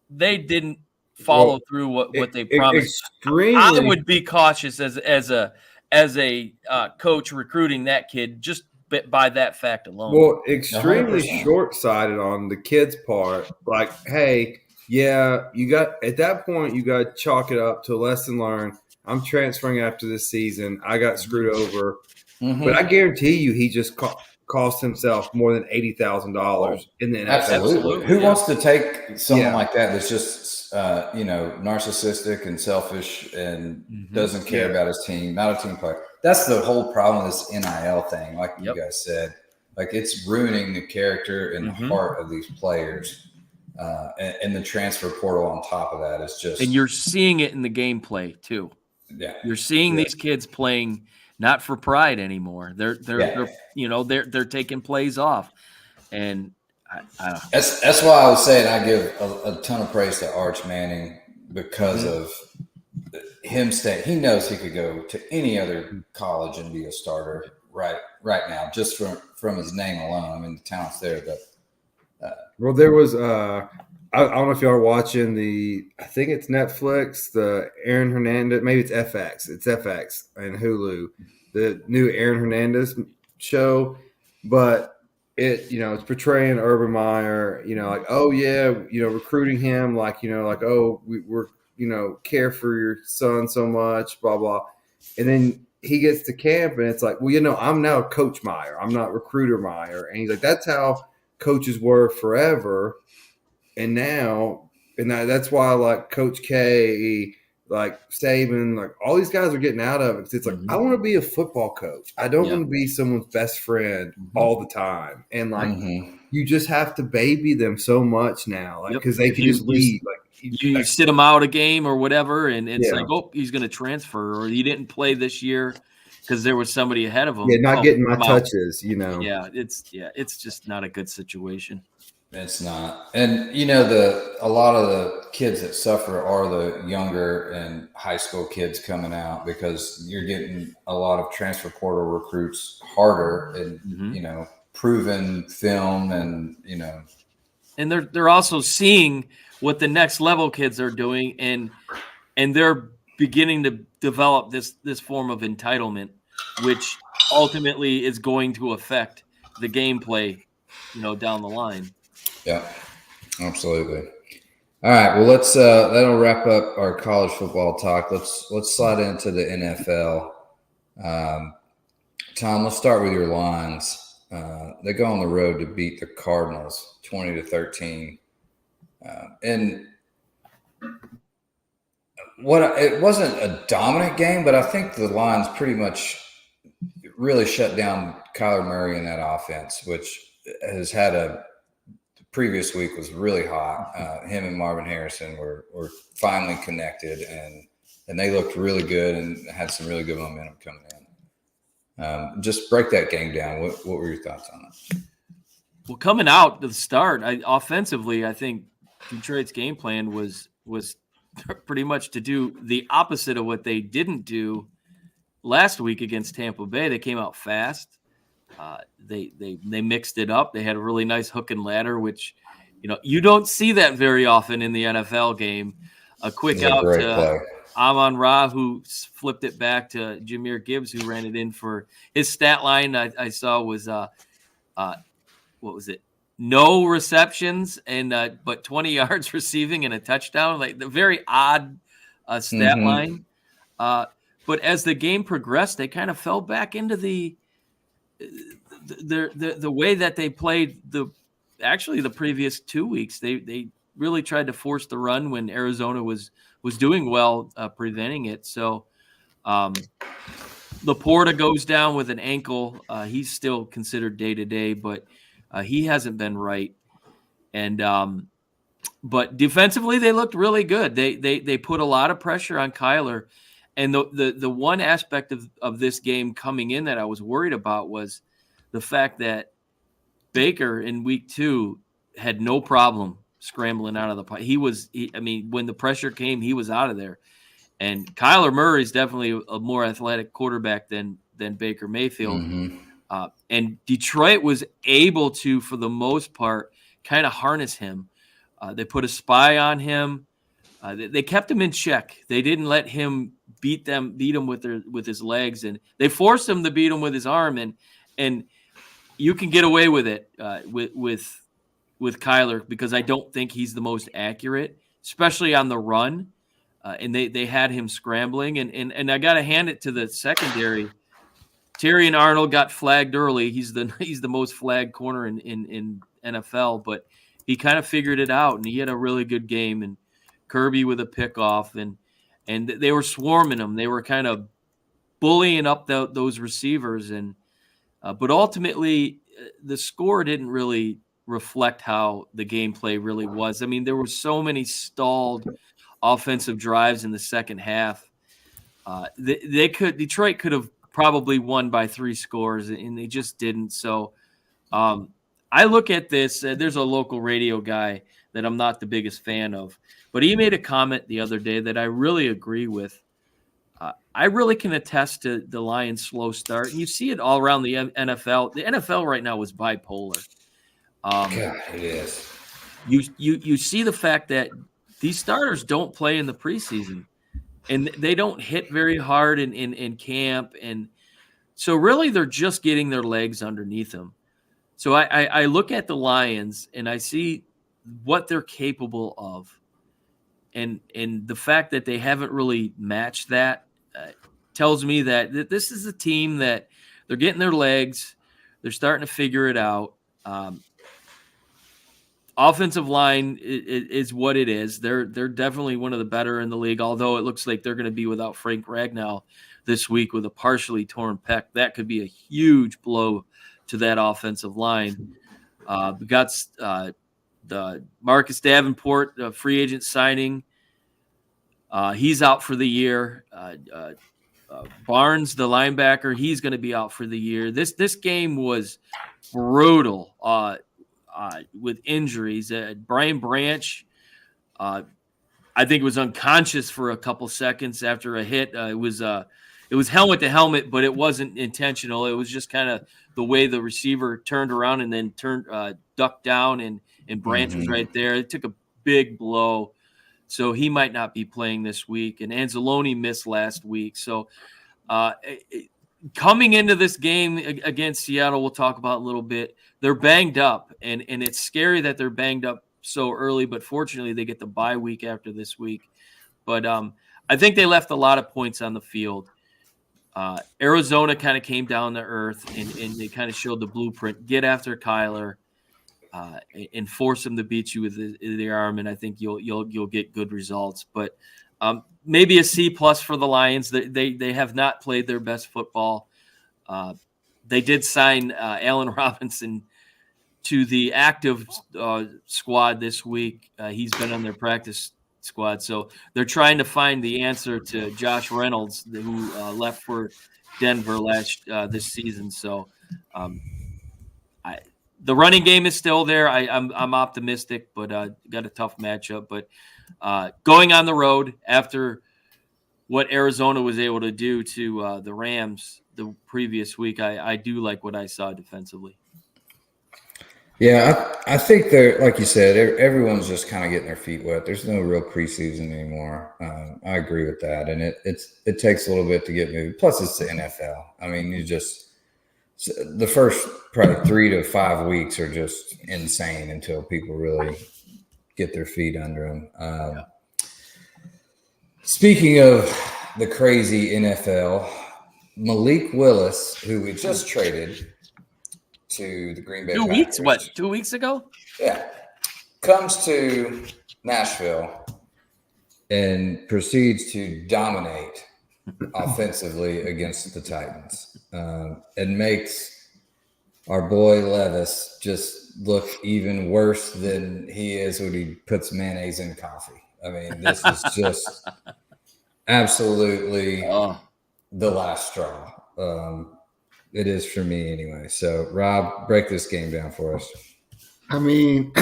they didn't follow through what they promised. I would be cautious as a coach recruiting that kid just by that fact alone. Well, extremely 100%. Short-sighted on the kid's part. Like, hey, Yeah, you got at that point you got to chalk it up to a lesson learned. I'm transferring after this season. I got screwed over, but I guarantee you, he just cost himself more than Oh, $80,000 in the NFL. absolutely. Who yeah. wants to take someone Yeah. like that that's just narcissistic and selfish and doesn't care Yeah. about his team, not a team player? That's the whole problem with this NIL thing. Like Yep. you guys said, like it's ruining the character and the heart of these players. And the transfer portal on top of that is just, And you're seeing it in the gameplay too. yeah. You're seeing these kids playing not for pride anymore. They're taking plays off, and I That's why I was saying I give a ton of praise to Arch Manning because of him staying. He knows he could go to any other college and be a starter right now, just from his name alone. I mean, the talent's there, but Well, there was I don't know if y'all are watching I think it's Netflix, the Aaron Hernandez, maybe it's FX. It's FX and Hulu, the new Aaron Hernandez show, but it's portraying Urban Meyer, like, oh yeah, recruiting him, like, like, oh, we're care for your son so much, blah blah, and then he gets to camp and it's like, well, I'm now Coach Meyer, I'm not Recruiter Meyer, and he's like, that's how coaches were forever, and now, and that's why, like, Coach K, like Saban, like all these guys are getting out of it. It's like, I want to be a football coach. I don't want to be someone's best friend all the time. And like, you just have to baby them so much now, like, because they can just leave. Like you sit them out a game or whatever, and it's like, oh, he's going to transfer, or he didn't play this year because there was somebody ahead of him. Yeah, not getting my touches. Yeah, it's just not a good situation. It's not. And a lot of the kids that suffer are the younger and high school kids coming out, because you're getting a lot of transfer portal recruits harder and proven film and and they're also seeing what the next level kids are doing, and they're beginning to develop this form of entitlement, which ultimately is going to affect the gameplay down the line. Yeah, absolutely. All right. Well, let's that'll wrap up our college football talk. Let's slide into the NFL. Tom, let's start with your Lions. They go on the road to beat the Cardinals 20-13. And it wasn't a dominant game, but I think the Lions pretty much really shut down Kyler Murray in that offense, which has had the previous week was really hot. Him and Marvin Harrison were finally connected, and they looked really good and had some really good momentum coming in. Just break that game down. What were your thoughts on it? Well, coming out to the start, offensively, I think Detroit's game plan was pretty much to do the opposite of what they didn't do last week against Tampa Bay. They came out fast. They mixed it up. They had a really nice hook and ladder, which you don't see that very often in the NFL game. A quick out to Amon-Ra, who flipped it back to Jahmyr Gibbs, who ran it in for his stat line. I saw was what was it? No receptions and but 20 yards receiving and a touchdown. Like the very odd stat line. But as the game progressed, they kind of fell back into the way that they played the previous 2 weeks. They really tried to force the run when Arizona was doing well preventing it. So Laporta goes down with an ankle. He's still considered day-to-day, but he hasn't been right. And but defensively, they looked really good. They put a lot of pressure on Kyler. And the one aspect of this game coming in that I was worried about was the fact that Baker in week 2 had no problem scrambling out of the pocket. When the pressure came, he was out of there. And Kyler Murray is definitely a more athletic quarterback than Baker Mayfield. And Detroit was able to, for the most part, kind of harness him. They put a spy on him. They kept him in check. They didn't let him beat him with his legs, and they forced him to beat him with his arm. And you can get away with it with with Kyler because I don't think he's the most accurate, especially on the run. And they had him scrambling, and I got to hand it to the secondary. Terry and Arnold got flagged early. He's the most flagged corner in NFL, but he kind of figured it out, and he had a really good game. And Kirby with a pickoff, and they were swarming him. They were kind of bullying up those receivers, and but ultimately the score didn't really reflect how the gameplay really was. I mean, there were so many stalled offensive drives in the second half. Detroit could have probably won by 3 scores, and they just didn't. So I look at this. There's a local radio guy that I'm not the biggest fan of, but he made a comment the other day that I really agree with. I really can attest to the Lions' slow start, and you see it all around the NFL. The NFL right now is bipolar. God, it is. You see the fact that these starters don't play in the preseason, and they don't hit very hard in camp, and so really they're just getting their legs underneath them. So I look at the Lions and I see what they're capable of, and the fact that they haven't really matched that tells me that this is a team that they're getting their legs, they're starting to figure it out. Offensive line is what it is. They're definitely one of the better in the league, although it looks like they're going to be without Frank Ragnow this week with a partially torn pec. That could be a huge blow to that offensive line. We got the Marcus Davenport free agent signing. He's out for the year. Barnes, the linebacker, he's going to be out for the year. This game was brutal with injuries. Brian Branch, I think, was unconscious for a couple seconds after a hit. It was helmet to helmet, but it wasn't intentional. It was just kind of the way the receiver turned around and then ducked down, and Branch was right there. It took a big blow. So he might not be playing this week. And Anzalone missed last week. So coming into this game against Seattle, we'll talk about in a little bit, they're banged up. And it's scary that they're banged up so early. But fortunately, they get the bye week after this week. But I think they left a lot of points on the field. Arizona kind of came down to earth, and they kind of showed the blueprint. Get after Kyler. And force him to beat you with the arm, and I think you'll get good results. But maybe a C+ for the Lions. They have not played their best football. They did sign Allen Robinson to the active squad this week. He's been on their practice squad, so they're trying to find the answer to Josh Reynolds, who left for Denver this season. So. The running game is still there. I'm optimistic, but got a tough matchup. But going on the road after what Arizona was able to do to the Rams the previous week, I do like what I saw defensively. Yeah, I think they're, like you said, everyone's just kind of getting their feet wet. There's no real preseason anymore. I agree with that, and it takes a little bit to get moved. Plus, it's the NFL. I mean, the first probably 3 to 5 weeks are just insane until people really get their feet under them. Speaking of the crazy NFL, Malik Willis, who we just traded to the Green Bay Packers. 2 weeks ago? Yeah. Comes to Nashville and proceeds to dominate offensively against the Titans. And makes our boy Levis just look even worse than he is when he puts mayonnaise in coffee. I mean, this is just absolutely the last straw. It is for me anyway. So, Rob, break this game down for us. I mean,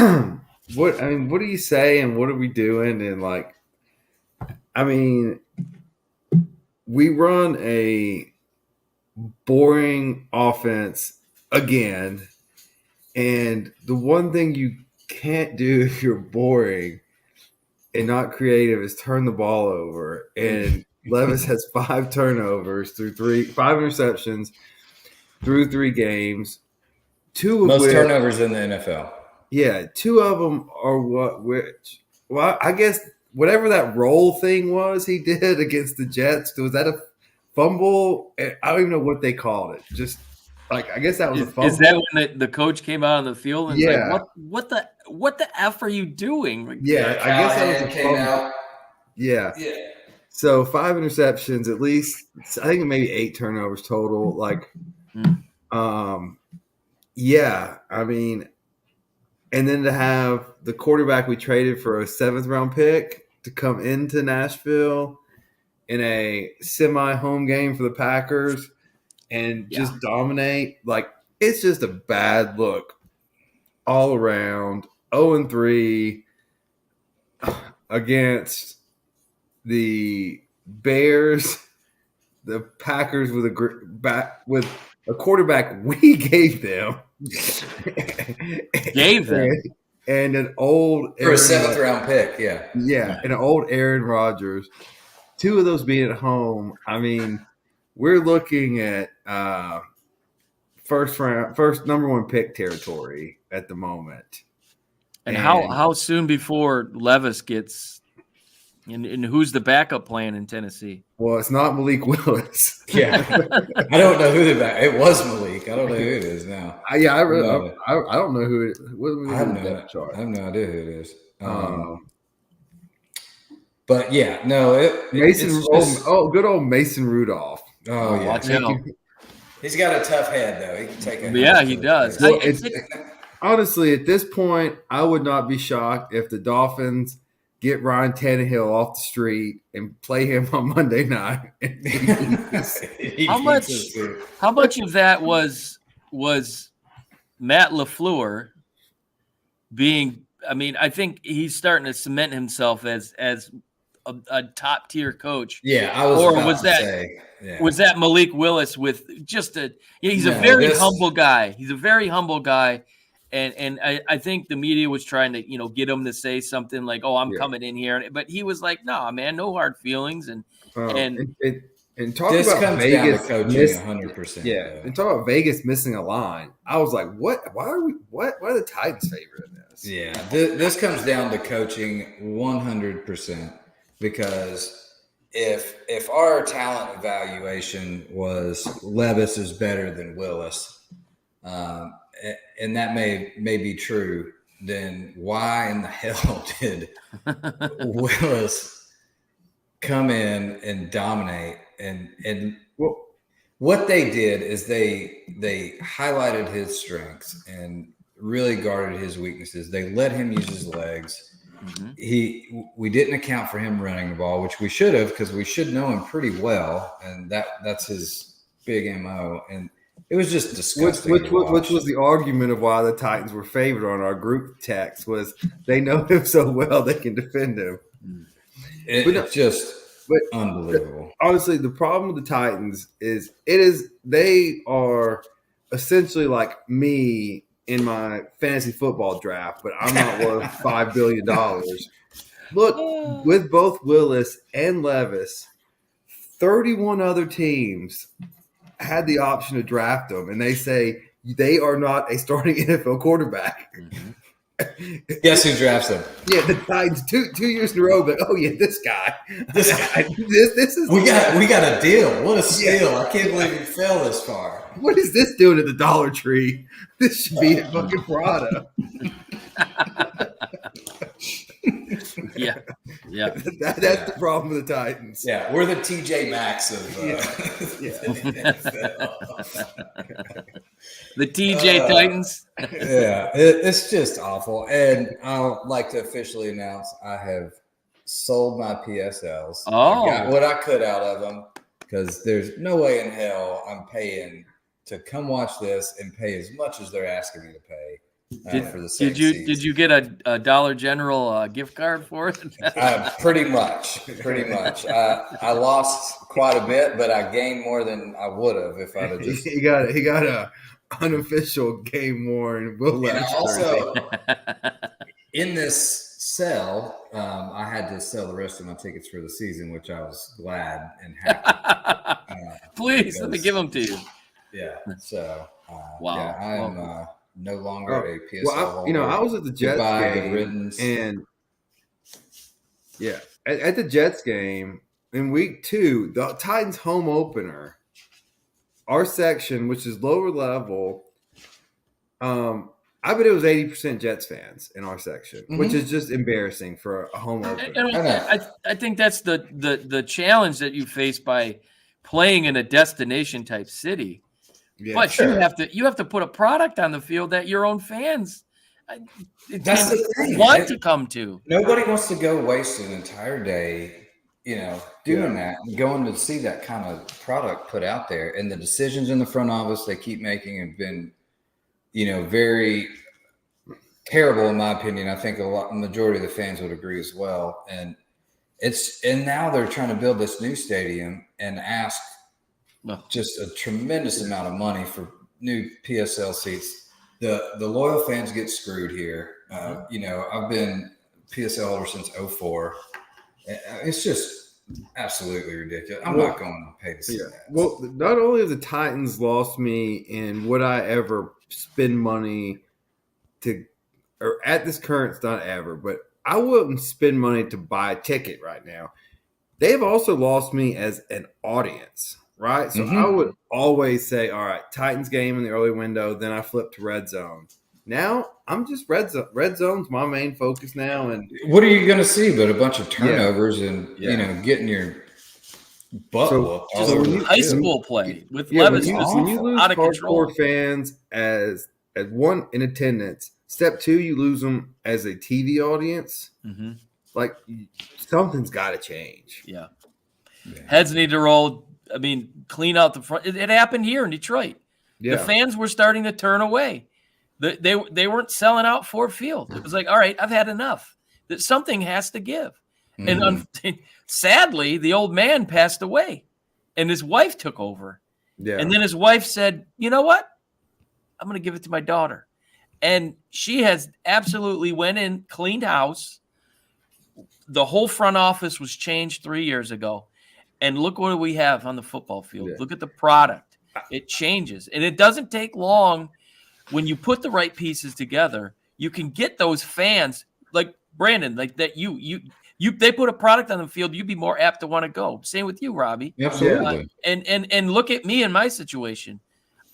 what do you say, and what are we doing? And we run a boring offense again, and the one thing you can't do if you're boring and not creative is turn the ball over. And Levis has 5 turnovers through 5 interceptions through 3 games. 2 of most which, turnovers in the NFL. Yeah, two of them are well, I guess whatever that roll thing was he did against the Jets, was that a fumble? I don't even know what they called it. Just like, I guess that was a fumble. Is that when the coach came out on the field and was Yeah. like, what the F are you doing? Like, Yeah, I guess that was a came fumble. out. Yeah. Yeah. So 5 interceptions, at least I think maybe 8 turnovers total. Like, yeah, I mean, and then to have the quarterback we traded for a 7th round pick to come into Nashville in a semi-home game for the Packers and just dominate, like, it's just a bad look all around. 0-3 against the Bears, the Packers with a quarterback we gave them. And an old for a 7th round pick, and an old Aaron Rodgers. 2 of those being at home. I mean, we're looking at first number 1 pick territory at the moment. And how soon before Levis gets? And who's the backup plan in Tennessee? Well, it's not Malik Willis. Yeah, I don't know who it was. Malik. I don't know who it is now. I don't know who it is. I have no idea who it is. But yeah, no, good old Mason Rudolph. Oh yeah, watch out. He's got a tough head though. He can take it. Yeah, he does. Well, honestly, at this point, I would not be shocked if the Dolphins get Ryan Tannehill off the street and play him on Monday night. How much of that was Matt LaFleur being? I mean, I think he's starting to cement himself as a top tier coach. Yeah, was that Malik Willis with just he's a very humble guy. He's a very humble guy. And I think the media was trying to, get him to say something like, "Oh, I'm coming in here," but he was like, "No, man, no hard feelings." And talk this about comes Vegas down to coaching 100%. Yeah, and talk about Vegas missing a line. I was like, "What? Why are the Titans favorite in this?" Yeah, this comes down to coaching 100%, because if our talent evaluation was Levis is better than Willis. And that may be true, then why in the hell did Willis come in and dominate? And what they did is they highlighted his strengths and really guarded his weaknesses. They let him use his legs. Mm-hmm. We didn't account for him running the ball, which we should have, because we should know him pretty well, and that's his big MO. And it was just disgusting. Which was the argument of why the Titans were favored on our group text, was they know him so well they can defend him. It's just unbelievable. Honestly, the problem with the Titans is they are essentially like me in my fantasy football draft, but I'm not worth $5 billion. Look, with both Willis and Levis, 31 other teams had the option to draft them, and they say they are not a starting NFL quarterback. Mm-hmm. Guess who drafts them? Yeah, the Titans 2 years in a row. But this guy. This is we got a deal. What a steal! I can't believe he fell this far. What is this doing at the Dollar Tree? This should be a fucking Prada. Yeah. That's the problem with the Titans. Yeah, we're the TJ Maxx of the TJ Titans. Yeah, it's just awful. And I'd like to officially announce I have sold my PSLs. Oh, I got what I could out of them, because there's no way in hell I'm paying to come watch this and pay as much as they're asking me to pay. For the same season. Did you get a Dollar General gift card for it? Pretty much. I lost quite a bit, but I gained more than I would have if I'd have just. He got a unofficial game worn Will Levis. Also, in this sell, I had to sell the rest of my tickets for the season, which I was glad and happy. Please let me give them to you. Yeah. So wow. Yeah, no longer a PSL Well, holder. I was at the Jets Goodbye, game, good riddance. and yeah, at the Jets game in week 2, the Titans home opener, our section, which is lower level, I bet it was 80% Jets fans in our section, which is just embarrassing for a home opener. I think that's the challenge that you face by playing in a destination type city. Yeah, But sure. you have to put a product on the field that your own fans That's the thing. want to come to. Nobody wants to go waste an entire day, doing that and going to see that kind of product put out there. And the decisions in the front office they keep making have been, very terrible in my opinion. I think the majority of the fans would agree as well. And now they're trying to build this new stadium and ask just a tremendous amount of money for new PSL seats. The loyal fans get screwed here. I've been PSL holder since 2004. It's just absolutely ridiculous. I'm not going to pay to see that. Well, not only have the Titans lost me in would I ever spend money or at this current, it's not ever, but I wouldn't spend money to buy a ticket right now. They've also lost me as an audience, right? So I would always say, all right, Titans game in the early window, then I flip to red zone. Now I'm just red zone. Red zone's my main focus now. And what are you going to see but a bunch of turnovers and getting your butt whooped all over the high school play with when Levis you lose out of control. hardcore fans as one in attendance. Step 2, you lose them as a TV audience. Mm-hmm. Like something's got to change. Yeah. Heads need to roll. I mean, clean out the front. It happened here in Detroit. Yeah. The fans were starting to turn away. They weren't selling out Ford Field. It was like, all right, I've had enough. That something has to give. And sadly, the old man passed away, and his wife took over. Yeah. And then his wife said, "You know what? I'm going to give it to my daughter." And she has absolutely went in, cleaned house. The whole front office was changed 3 years ago. And look what we have on the football field. Yeah. Look at the product. It changes. And it doesn't take long. When you put the right pieces together, you can get those fans like Brandon, like that they put a product on the field, you'd be more apt to want to go. Same with you, Robbie. Absolutely. And look at me in my situation.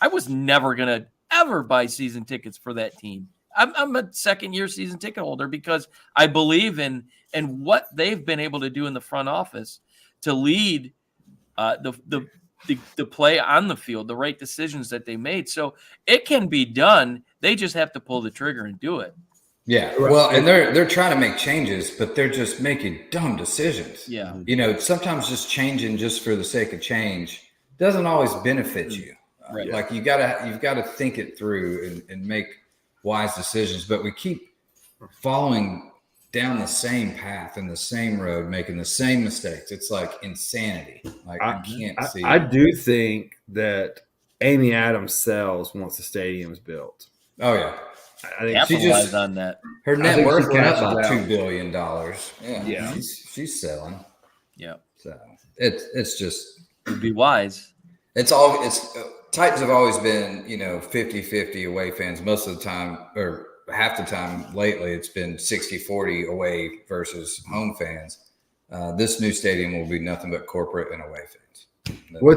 I was never going to ever buy season tickets for that team. I'm a second-year season ticket holder because I believe in what they've been able to do in the front office to lead the play on the field, the right decisions that they made. So it can be done. They just have to pull the trigger and do it. Yeah. Well, and they're trying to make changes, but they're just making dumb decisions. Yeah. Sometimes just changing just for the sake of change doesn't always benefit you. Right. Like you've got to think it through and make wise decisions, but we keep following down the same path and the same road, making the same mistakes. It's like insanity. Like I can't see. I do think that Amy Adams sells once the stadium's built. Oh yeah. I think she just on that. Her net worth went up about $2 billion. Yeah. She's selling. Yeah. So it's just it'd be wise. Titans have always been, 50-50 away fans most of the time, or half the time lately it's been 60-40 away versus home fans. This new stadium will be nothing but corporate and away fans.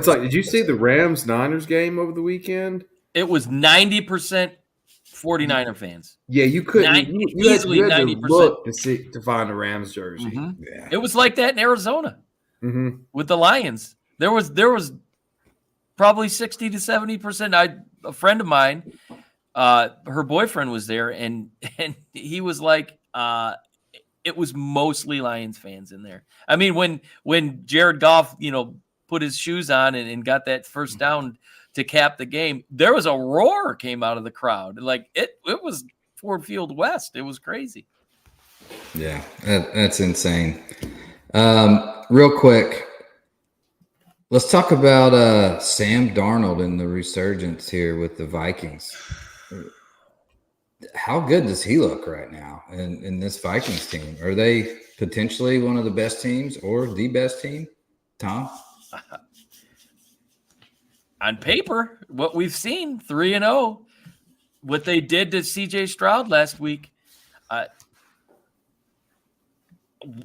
Did you see the Rams-Niners game over the weekend? It was 90% 49er fans. Yeah, you couldn't easily you had 90% to look to find a Rams jersey. Mm-hmm. Yeah. It was like that in Arizona with the Lions. There was probably 60 to 70%. A friend of mine, her boyfriend was there, and he was like, it was mostly Lions fans in there. I mean, when Jared Goff, put his shoes on and got that first down to cap the game, there was a roar came out of the crowd. Like it was Ford Field West. It was crazy. Yeah, that's insane. Real quick, let's talk about Sam Darnold and the resurgence here with the Vikings. How good does he look right now in this Vikings team? Are they potentially one of the best teams or the best team, Tom? On paper, what we've seen, 3-0. what they did to C.J. Stroud last week,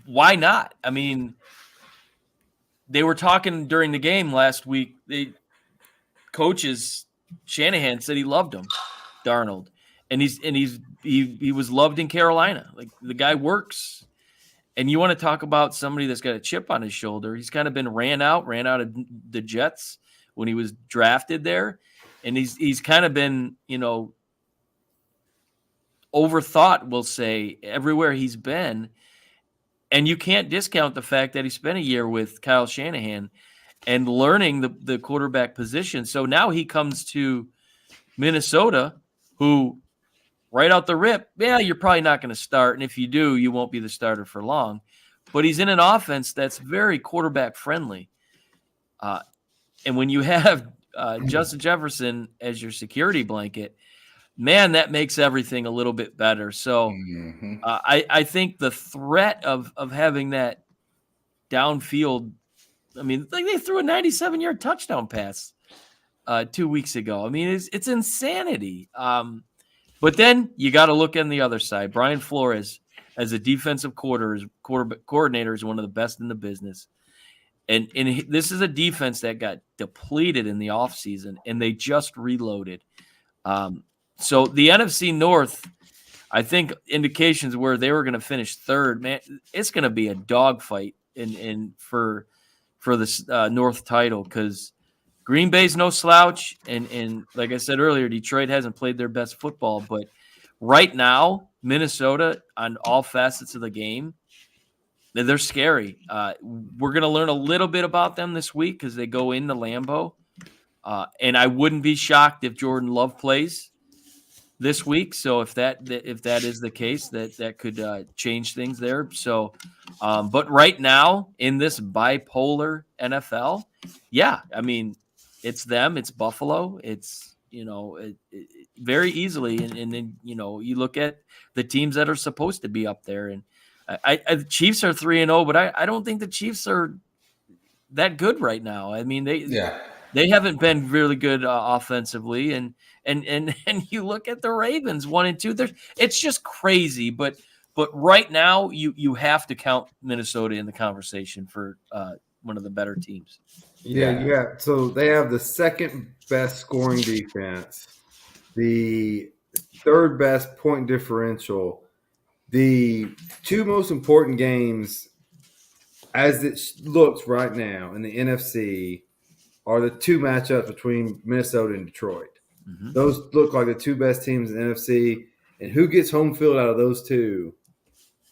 why not? I mean, they were talking during the game last week. Shanahan said he loved him, Darnold, and he was loved in Carolina. Like, the guy works. And you want to talk about somebody that's got a chip on his shoulder. He's kind of been ran out of the Jets when he was drafted there. And he's kind of been, overthought, we'll say, everywhere he's been. And you can't discount the fact that he spent a year with Kyle Shanahan and learning the quarterback position. So now he comes to Minnesota, who right out the rip, you're probably not going to start. And if you do, you won't be the starter for long. But he's in an offense that's very quarterback friendly. And when you have Justin Jefferson as your security blanket, man, that makes everything a little bit better. So I think the threat of having that downfield, I mean, like they threw a 97-yard touchdown pass 2 weeks ago. I mean, it's insanity. But then you got to look on the other side. Brian Flores, as a defensive coordinator, is one of the best in the business. And this is a defense that got depleted in the offseason, and they just reloaded. So the NFC North, I think indications where they were going to finish third. Man, it's going to be a dogfight for the North title, because Green Bay's no slouch, and like I said earlier, Detroit hasn't played their best football. But right now, Minnesota, on all facets of the game, they're scary. We're going to learn a little bit about them this week because they go into Lambeau. And I wouldn't be shocked if Jordan Love plays this week. So if that is the case, that could change things there. So, but right now in this bipolar NFL, I mean, it's them, it's Buffalo, it's very easily, and then you look at the teams that are supposed to be up there, and the Chiefs are 3-0, but I don't think the Chiefs are that good right now. I mean, they haven't been really good offensively, and you look at the Ravens 1-2. It's just crazy, but right now you have to count Minnesota in the conversation for one of the better teams. Yeah. So they have the second best scoring defense, the third best point differential. The two most important games, as it looks right now in the NFC, are the two matchups between Minnesota and Detroit. Mm-hmm. Those look like the two best teams in the NFC, and who gets home field out of those two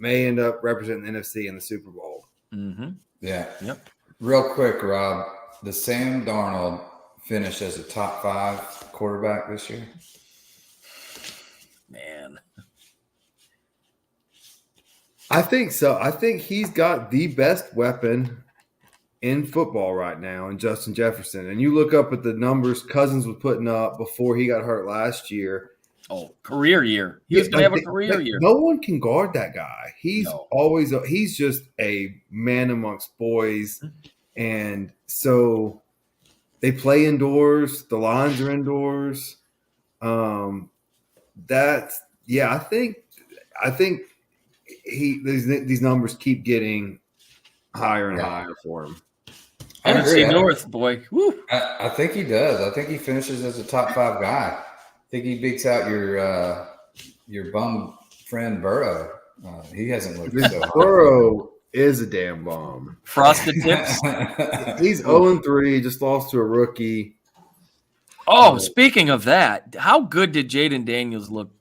may end up representing the NFC in the Super Bowl. Mm-hmm. Yeah. Yep. Real quick, Rob, the Sam Darnold finished as a top 5 quarterback this year? Man. I think so. I think he's got the best weapon in football right now in Justin Jefferson. And you look up at the numbers Cousins was putting up before he got hurt last year. Oh, career year. He's going to have a career year. No one can guard that guy. He's he's just a man amongst boys. And so they play indoors. The lines are indoors. I think these numbers keep getting higher and higher for him. NFC North, boy. Woo. I think he does. I think he finishes as a top 5 guy. I think he beats out your bum friend Burrow. He hasn't looked so hard. Burrow is a damn bum. Frosted tips. He's 0-3, just lost to a rookie. Oh, speaking of that, how good did Jaden Daniels look?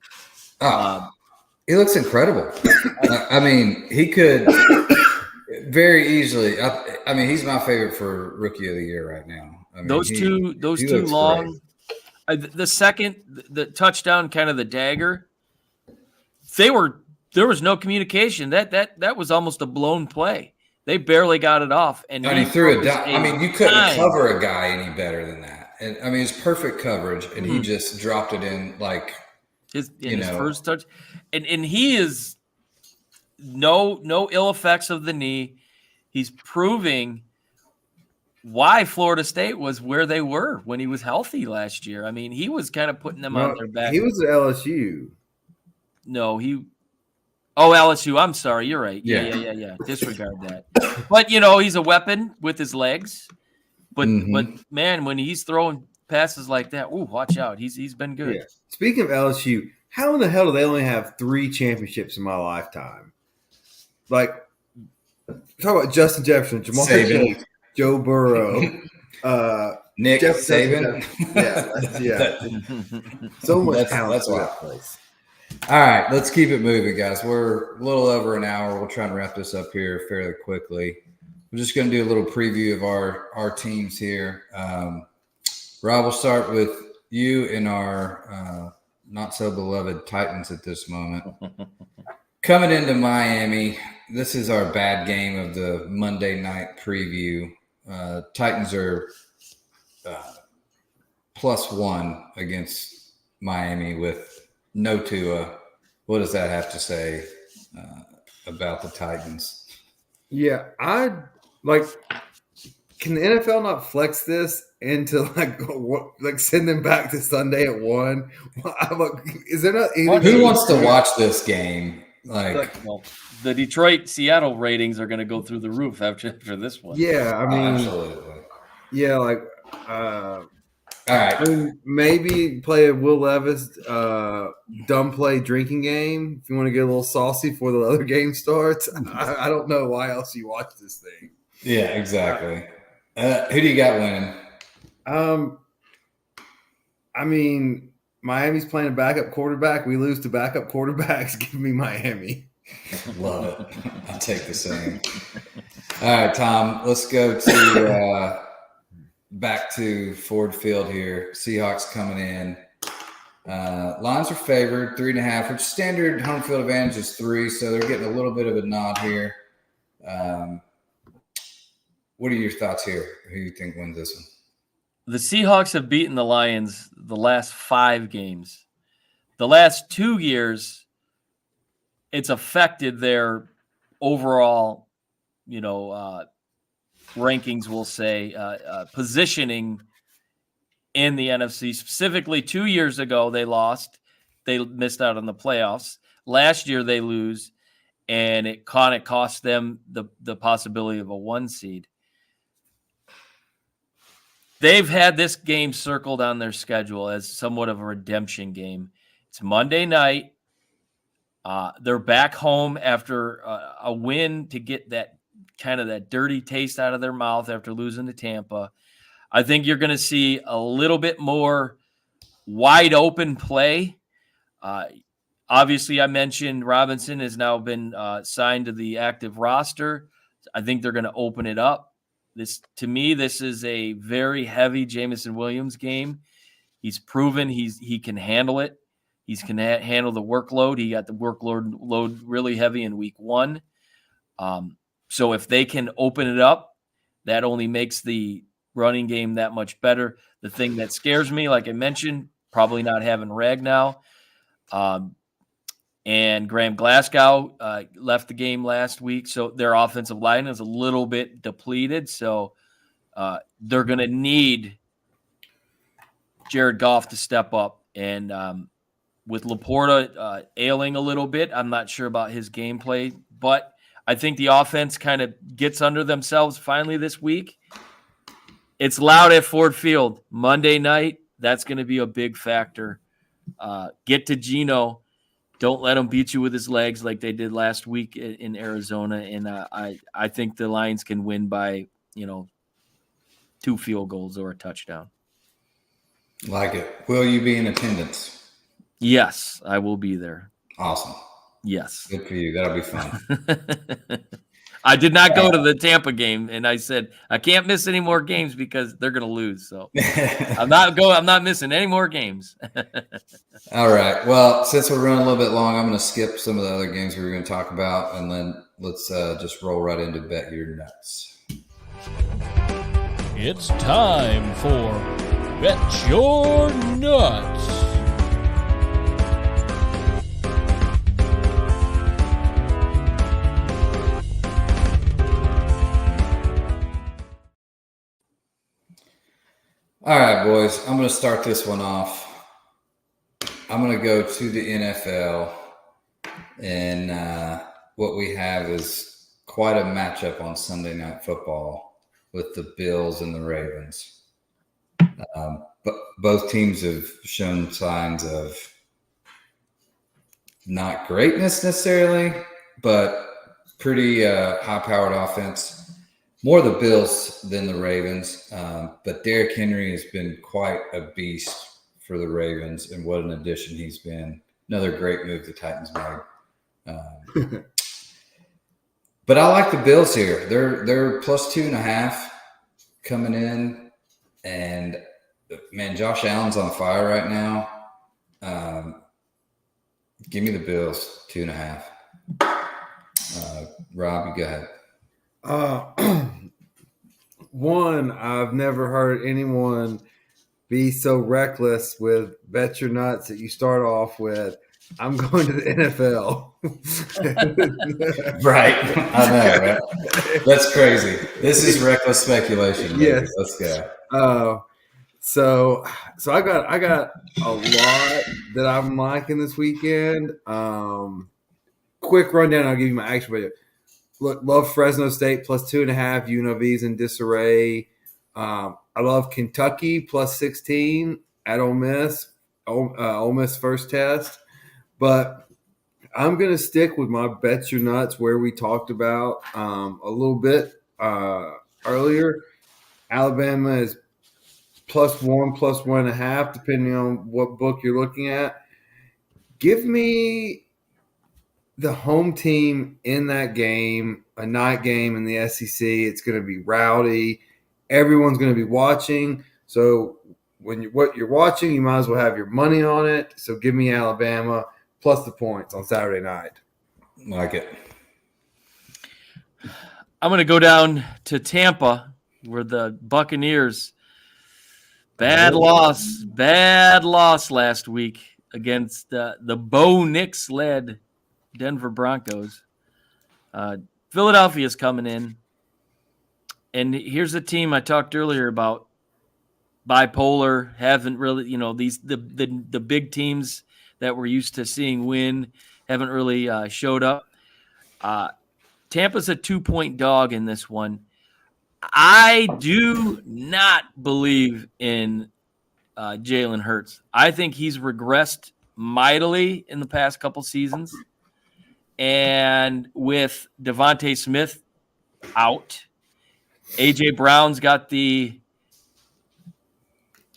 He looks incredible. I mean, he could very easily. I mean, he's my favorite for Rookie of the Year right now. I mean, those two long. The touchdown, kind of the dagger. There was no communication. That was almost a blown play. They barely got it off, and he threw it down. I mean, you couldn't cover a guy any better than that. And I mean, it's perfect coverage, and he just dropped it in like his first touch. And he is no ill effects of the knee. He's proving why Florida State was where they were when he was healthy last year. I mean, he was kind of putting them on their back. He was at LSU. No, LSU. I'm sorry. You're right. Yeah. Disregard that. But, he's a weapon with his legs. But, man, when he's throwing passes like that, watch out. He's been good. Yeah. Speaking of LSU, how in the hell do they only have 3 championships in my lifetime? Like, talk about Justin Jefferson, Jamal Chase, Joe Burrow, Nick Saban. Yeah. So much talent. That's that place. All right, let's keep it moving, guys. We're a little over an hour. We'll try and wrap this up here fairly quickly. We're just going to do a little preview of our teams here. Rob, we'll start with you and our not-so-beloved Titans at this moment. Coming into Miami, this is our bad game of the Monday night preview. Titans are +1 against Miami with no Tua. What does that have to say about the Titans? Yeah, can the NFL not flex this into send them back to Sunday at 1? Is there not? Who wants to watch this game? Well, the Detroit-Seattle ratings are going to go through the roof after this one. Yeah, I mean, absolutely. Yeah, all right. I mean, maybe play a Will Levis dumb play drinking game if you want to get a little saucy before the other game starts. I don't know why else you watch this thing. Yeah, exactly. Who do you got winning? I mean, Miami's playing a backup quarterback. We lose to backup quarterbacks. Give me Miami. Love it. I'll take the same. All right, Tom, let's go to back to Ford Field here. Seahawks coming in. Lions are favored 3.5, which standard home field advantage is 3, so they're getting a little bit of a nod here. What are your thoughts here? Who do you think wins this one? The Seahawks have beaten the Lions the last 5 games. The last 2 years, it's affected their overall, rankings, we'll say, positioning in the NFC. Specifically, 2 years ago, they lost. They missed out on the playoffs. Last year, they lose, and it kind of cost them the possibility of a 1 seed. They've had this game circled on their schedule as somewhat of a redemption game. It's Monday night. They're back home after a win to get that kind of that dirty taste out of their mouth after losing to Tampa. I think you're going to see a little bit more wide open play. Obviously, I mentioned Robinson has now been signed to the active roster. I think they're going to open it up. To me, this is a very heavy Jameson Williams game. He's proven he can handle it. He can handle the workload. He got the workload really heavy in week 1. So if they can open it up, that only makes the running game that much better. The thing that scares me, like I mentioned, probably not having Ragnow. And Graham Glasgow left the game last week, so their offensive line is a little bit depleted. So they're going to need Jared Goff to step up. And with Laporta ailing a little bit, I'm not sure about his gameplay, but I think the offense kind of gets under themselves finally this week. It's loud at Ford Field Monday night. That's going to be a big factor. Get to Geno. Don't let him beat you with his legs like they did last week in Arizona. And I think the Lions can win by, 2 field goals or a touchdown. Like it. Will you be in attendance? Yes, I will be there. Awesome. Yes. Good for you. That'll be fun. I did not go to the Tampa game, and I said I can't miss any more games because they're going to lose. So I'm not missing any more games. All right. Well, since we're running a little bit long, I'm going to skip some of the other games we were going to talk about, and then let's just roll right into Bet Your Nuts. It's time for Bet Your Nuts. All right, boys. I'm going to start this one off. I'm going to go to the NFL, and what we have is quite a matchup on Sunday Night Football with the Bills and the Ravens. But both teams have shown signs of not greatness necessarily, but pretty high-powered offense. More the Bills than the Ravens, but Derrick Henry has been quite a beast for the Ravens, and what an addition he's been. Another great move the Titans made. But I like the Bills here. They're plus 2.5 coming in, and man, Josh Allen's on fire right now. Give me the Bills 2.5. Rob, you go ahead. One, I've never heard anyone be so reckless with bet your nuts that you start off with, I'm going to the NFL. Right. I know, right? That's crazy. This is reckless speculation. Baby. Yes. Let's go. So I got a lot that I'm liking this weekend. Quick rundown, I'll give you my actual budget. Look, love Fresno State plus 2.5. UNLV's in disarray. I love Kentucky plus 16 at Ole Miss. Ole Miss first test. But I'm going to stick with my bet your nuts where we talked about a little bit earlier. Alabama is plus 1, plus 1.5, depending on what book you're looking at. Give me the home team in that game, a night game in the SEC. It's going to be rowdy. Everyone's going to be watching. So what you're watching, you might as well have your money on it. So give me Alabama plus the points on Saturday night. Like it. I'm going to go down to Tampa where the Buccaneers bad loss last week against the Bo Nix led Denver Broncos. Philadelphia's coming in. And here's a team I talked earlier about, bipolar, haven't really, the big teams that we're used to seeing win haven't really showed up. Tampa's a 2-point dog in this one. I do not believe in Jalen Hurts. I think he's regressed mightily in the past couple seasons. And with Devontae Smith out, A.J. Brown's got the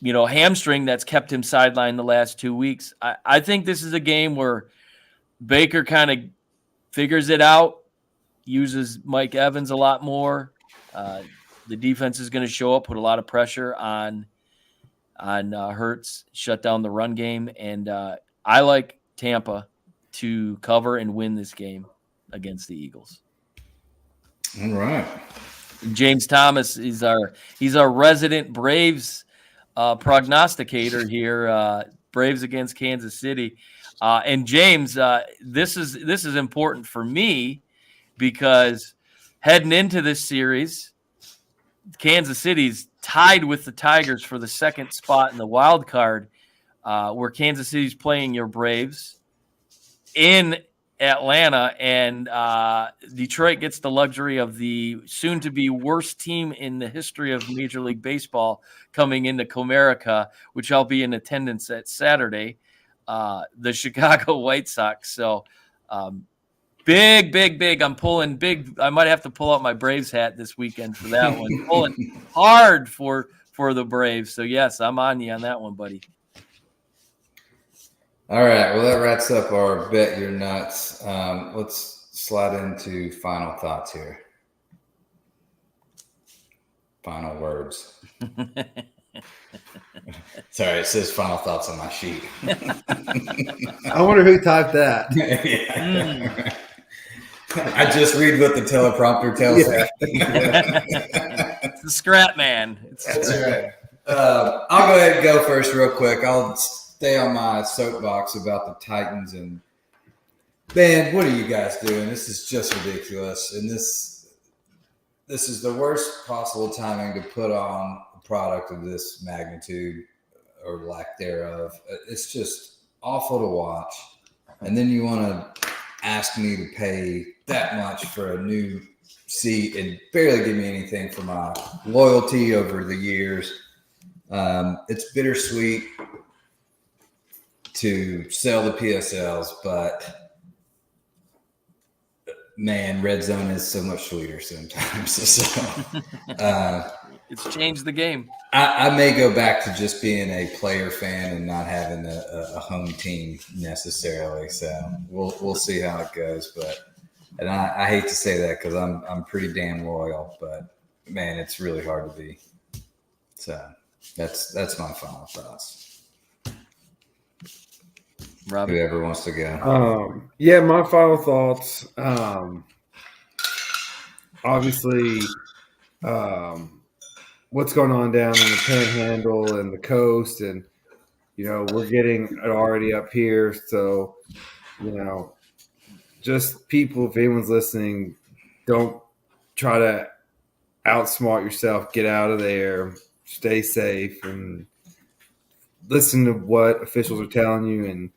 hamstring that's kept him sidelined the last 2 weeks. I think this is a game where Baker kind of figures it out, uses Mike Evans a lot more. The defense is going to show up, put a lot of pressure on Hurts, shut down the run game, and I like Tampa to cover and win this game against the Eagles. All right. James Thomas is he's our resident Braves prognosticator here. Braves against Kansas City, and James, this is important for me because heading into this series, Kansas City's tied with the Tigers for the second spot in the wild card, where Kansas City's playing your Braves in Atlanta, and Detroit gets the luxury of the soon-to-be worst team in the history of Major League Baseball coming into Comerica, which I'll be in attendance at Saturday, the Chicago White Sox. So big. I'm pulling big. I might have to pull out my Braves hat this weekend for that one. Pulling hard for the Braves. So, yes, I'm on you on that one, buddy. All right. Well, that wraps up our Bet Your Nuts. Let's slide into final thoughts here. Final words. Sorry, it says final thoughts on my sheet. I wonder who typed that. Yeah. I just read what the teleprompter tells me. It's the scrap man. That's right. I'll go ahead and go first real quick. I'll stay on my soapbox about the Titans. And, man, what are you guys doing? This is just ridiculous. And this is the worst possible timing to put on a product of this magnitude or lack thereof. It's just awful to watch. And then you want to ask me to pay that much for a new seat and barely give me anything for my loyalty over the years. It's bittersweet to sell the PSLs, but man, Red Zone is so much sweeter sometimes. So it's changed the game. I may go back to just being a player fan and not having a home team necessarily. So we'll see how it goes. And I hate to say that because I'm pretty damn loyal, but man, it's really hard to be. So that's my final thoughts. Robbie? Whoever wants to go. Yeah, my final thoughts. Obviously, what's going on down in the Panhandle and the coast, and we're getting it already up here. So, just people, if anyone's listening, don't try to outsmart yourself. Get out of there. Stay safe and listen to what officials are telling you. And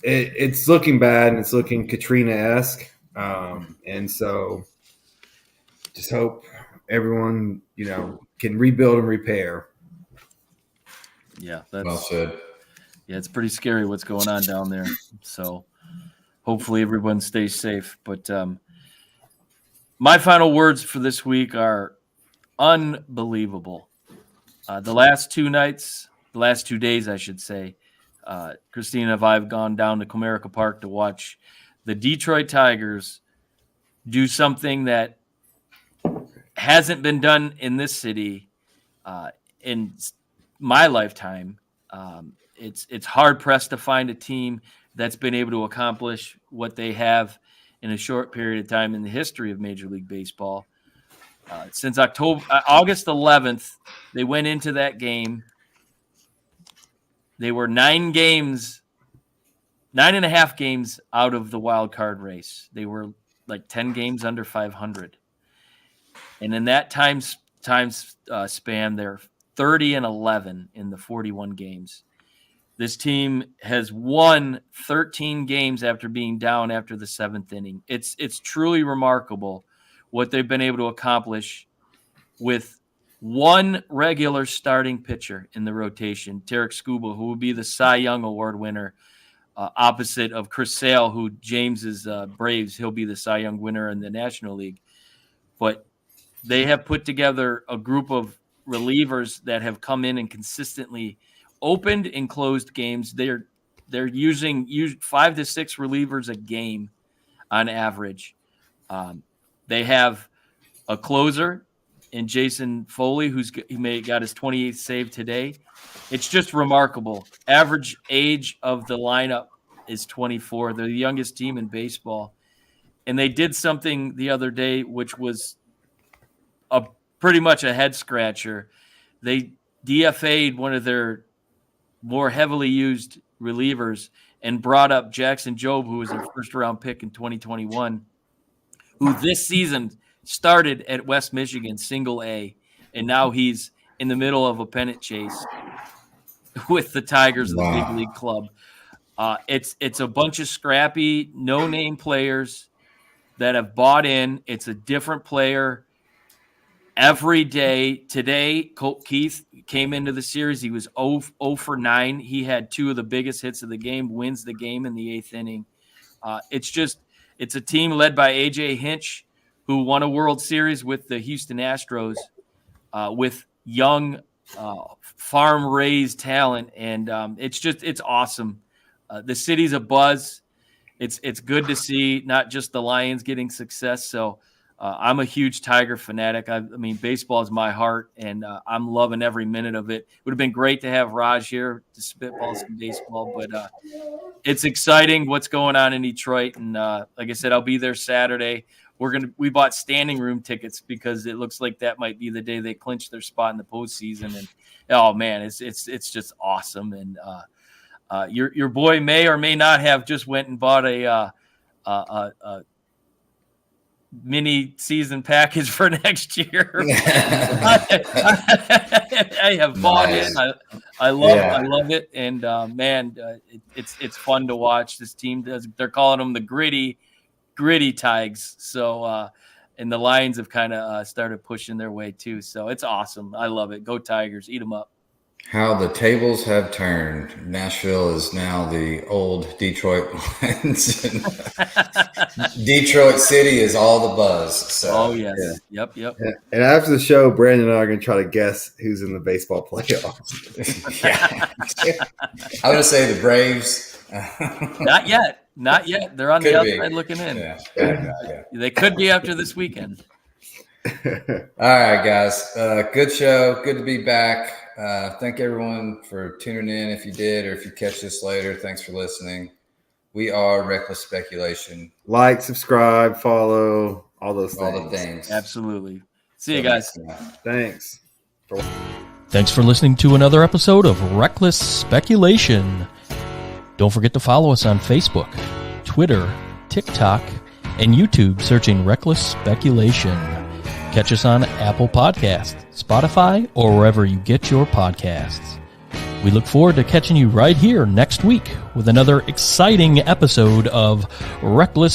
it's looking bad, and it's looking Katrina-esque. And so just hope everyone, can rebuild and repair. Yeah. Well said. Yeah, it's pretty scary what's going on down there. So hopefully everyone stays safe. But my final words for this week are unbelievable. The last 2 days, I should say, Christina and I have gone down to Comerica Park to watch the Detroit Tigers do something that hasn't been done in this city in my lifetime. It's hard pressed to find a team that's been able to accomplish what they have in a short period of time in the history of Major League Baseball. Since August 11th, they went into that game. They were 9.5 games out of the wild card race. They were like 10 games under 500. And in that time span, they're 30-11 in the 41 games. This team has won 13 games after being down after the 7th inning. It's truly remarkable what they've been able to accomplish with one regular starting pitcher in the rotation, Tarek Skubal, who will be the Cy Young Award winner, opposite of Chris Sale, who James's Braves, he'll be the Cy Young winner in the National League. But they have put together a group of relievers that have come in and consistently opened and closed games. They're using 5 to 6 relievers a game on average. They have a closer in Jason Foley, he got his 28th save today. It's just remarkable. Average age of the lineup is 24. They're the youngest team in baseball. And they did something the other day, which was pretty much a head scratcher. They DFA'd one of their more heavily used relievers and brought up Jackson Jobe, who was a first-round pick in 2021, who this season started at West Michigan, single A, and now he's in the middle of a pennant chase with the Tigers, the big league club. It's a bunch of scrappy, no-name players that have bought in. It's a different player every day. Today, Colt Keith came into the series. He was 0 for 9. He had 2 of the biggest hits of the game, wins the game in the 8th inning. It's a team led by A.J. Hinch, who won a World Series with the Houston Astros with young farm-raised talent. And it's awesome. The city's a buzz. It's good to see not just the Lions getting success. So I'm a huge Tiger fanatic. I mean, baseball is my heart, and I'm loving every minute of it. It would have been great to have Raj here to spitball some baseball, but it's exciting what's going on in Detroit. And like I said, I'll be there Saturday. We bought standing room tickets because it looks like that might be the day they clinch their spot in the postseason. And oh man, it's just awesome. And your boy may or may not have just went and bought a mini season package for next year. I have bought it. I love it, and it's fun to watch. This team they're calling them the gritty Tigers. So and the Lions have kind of started pushing their way too. So it's awesome. I love it. Go Tigers, eat them up. How the tables have turned. Nashville is now the old Detroit Lions. Detroit City is all the buzz. So, yes. Yeah. Yep. And after the show, Brandon and I are going to try to guess who's in the baseball playoffs. I'm going to say the Braves. Not yet. They're on the outside looking in. Yeah. They could be after this weekend. All right, guys. Good show. Good to be back. Thank everyone for tuning in. If you did, or if you catch this later, thanks for listening. We are Reckless Speculation. Like, subscribe, follow, all those things. All the things. Absolutely. See you guys. Thanks. Thanks for listening to another episode of Reckless Speculation. Don't forget to follow us on Facebook, Twitter, TikTok, and YouTube, searching Reckless Speculation. Catch us on Apple Podcasts, Spotify, or wherever you get your podcasts. We look forward to catching you right here next week with another exciting episode of Reckless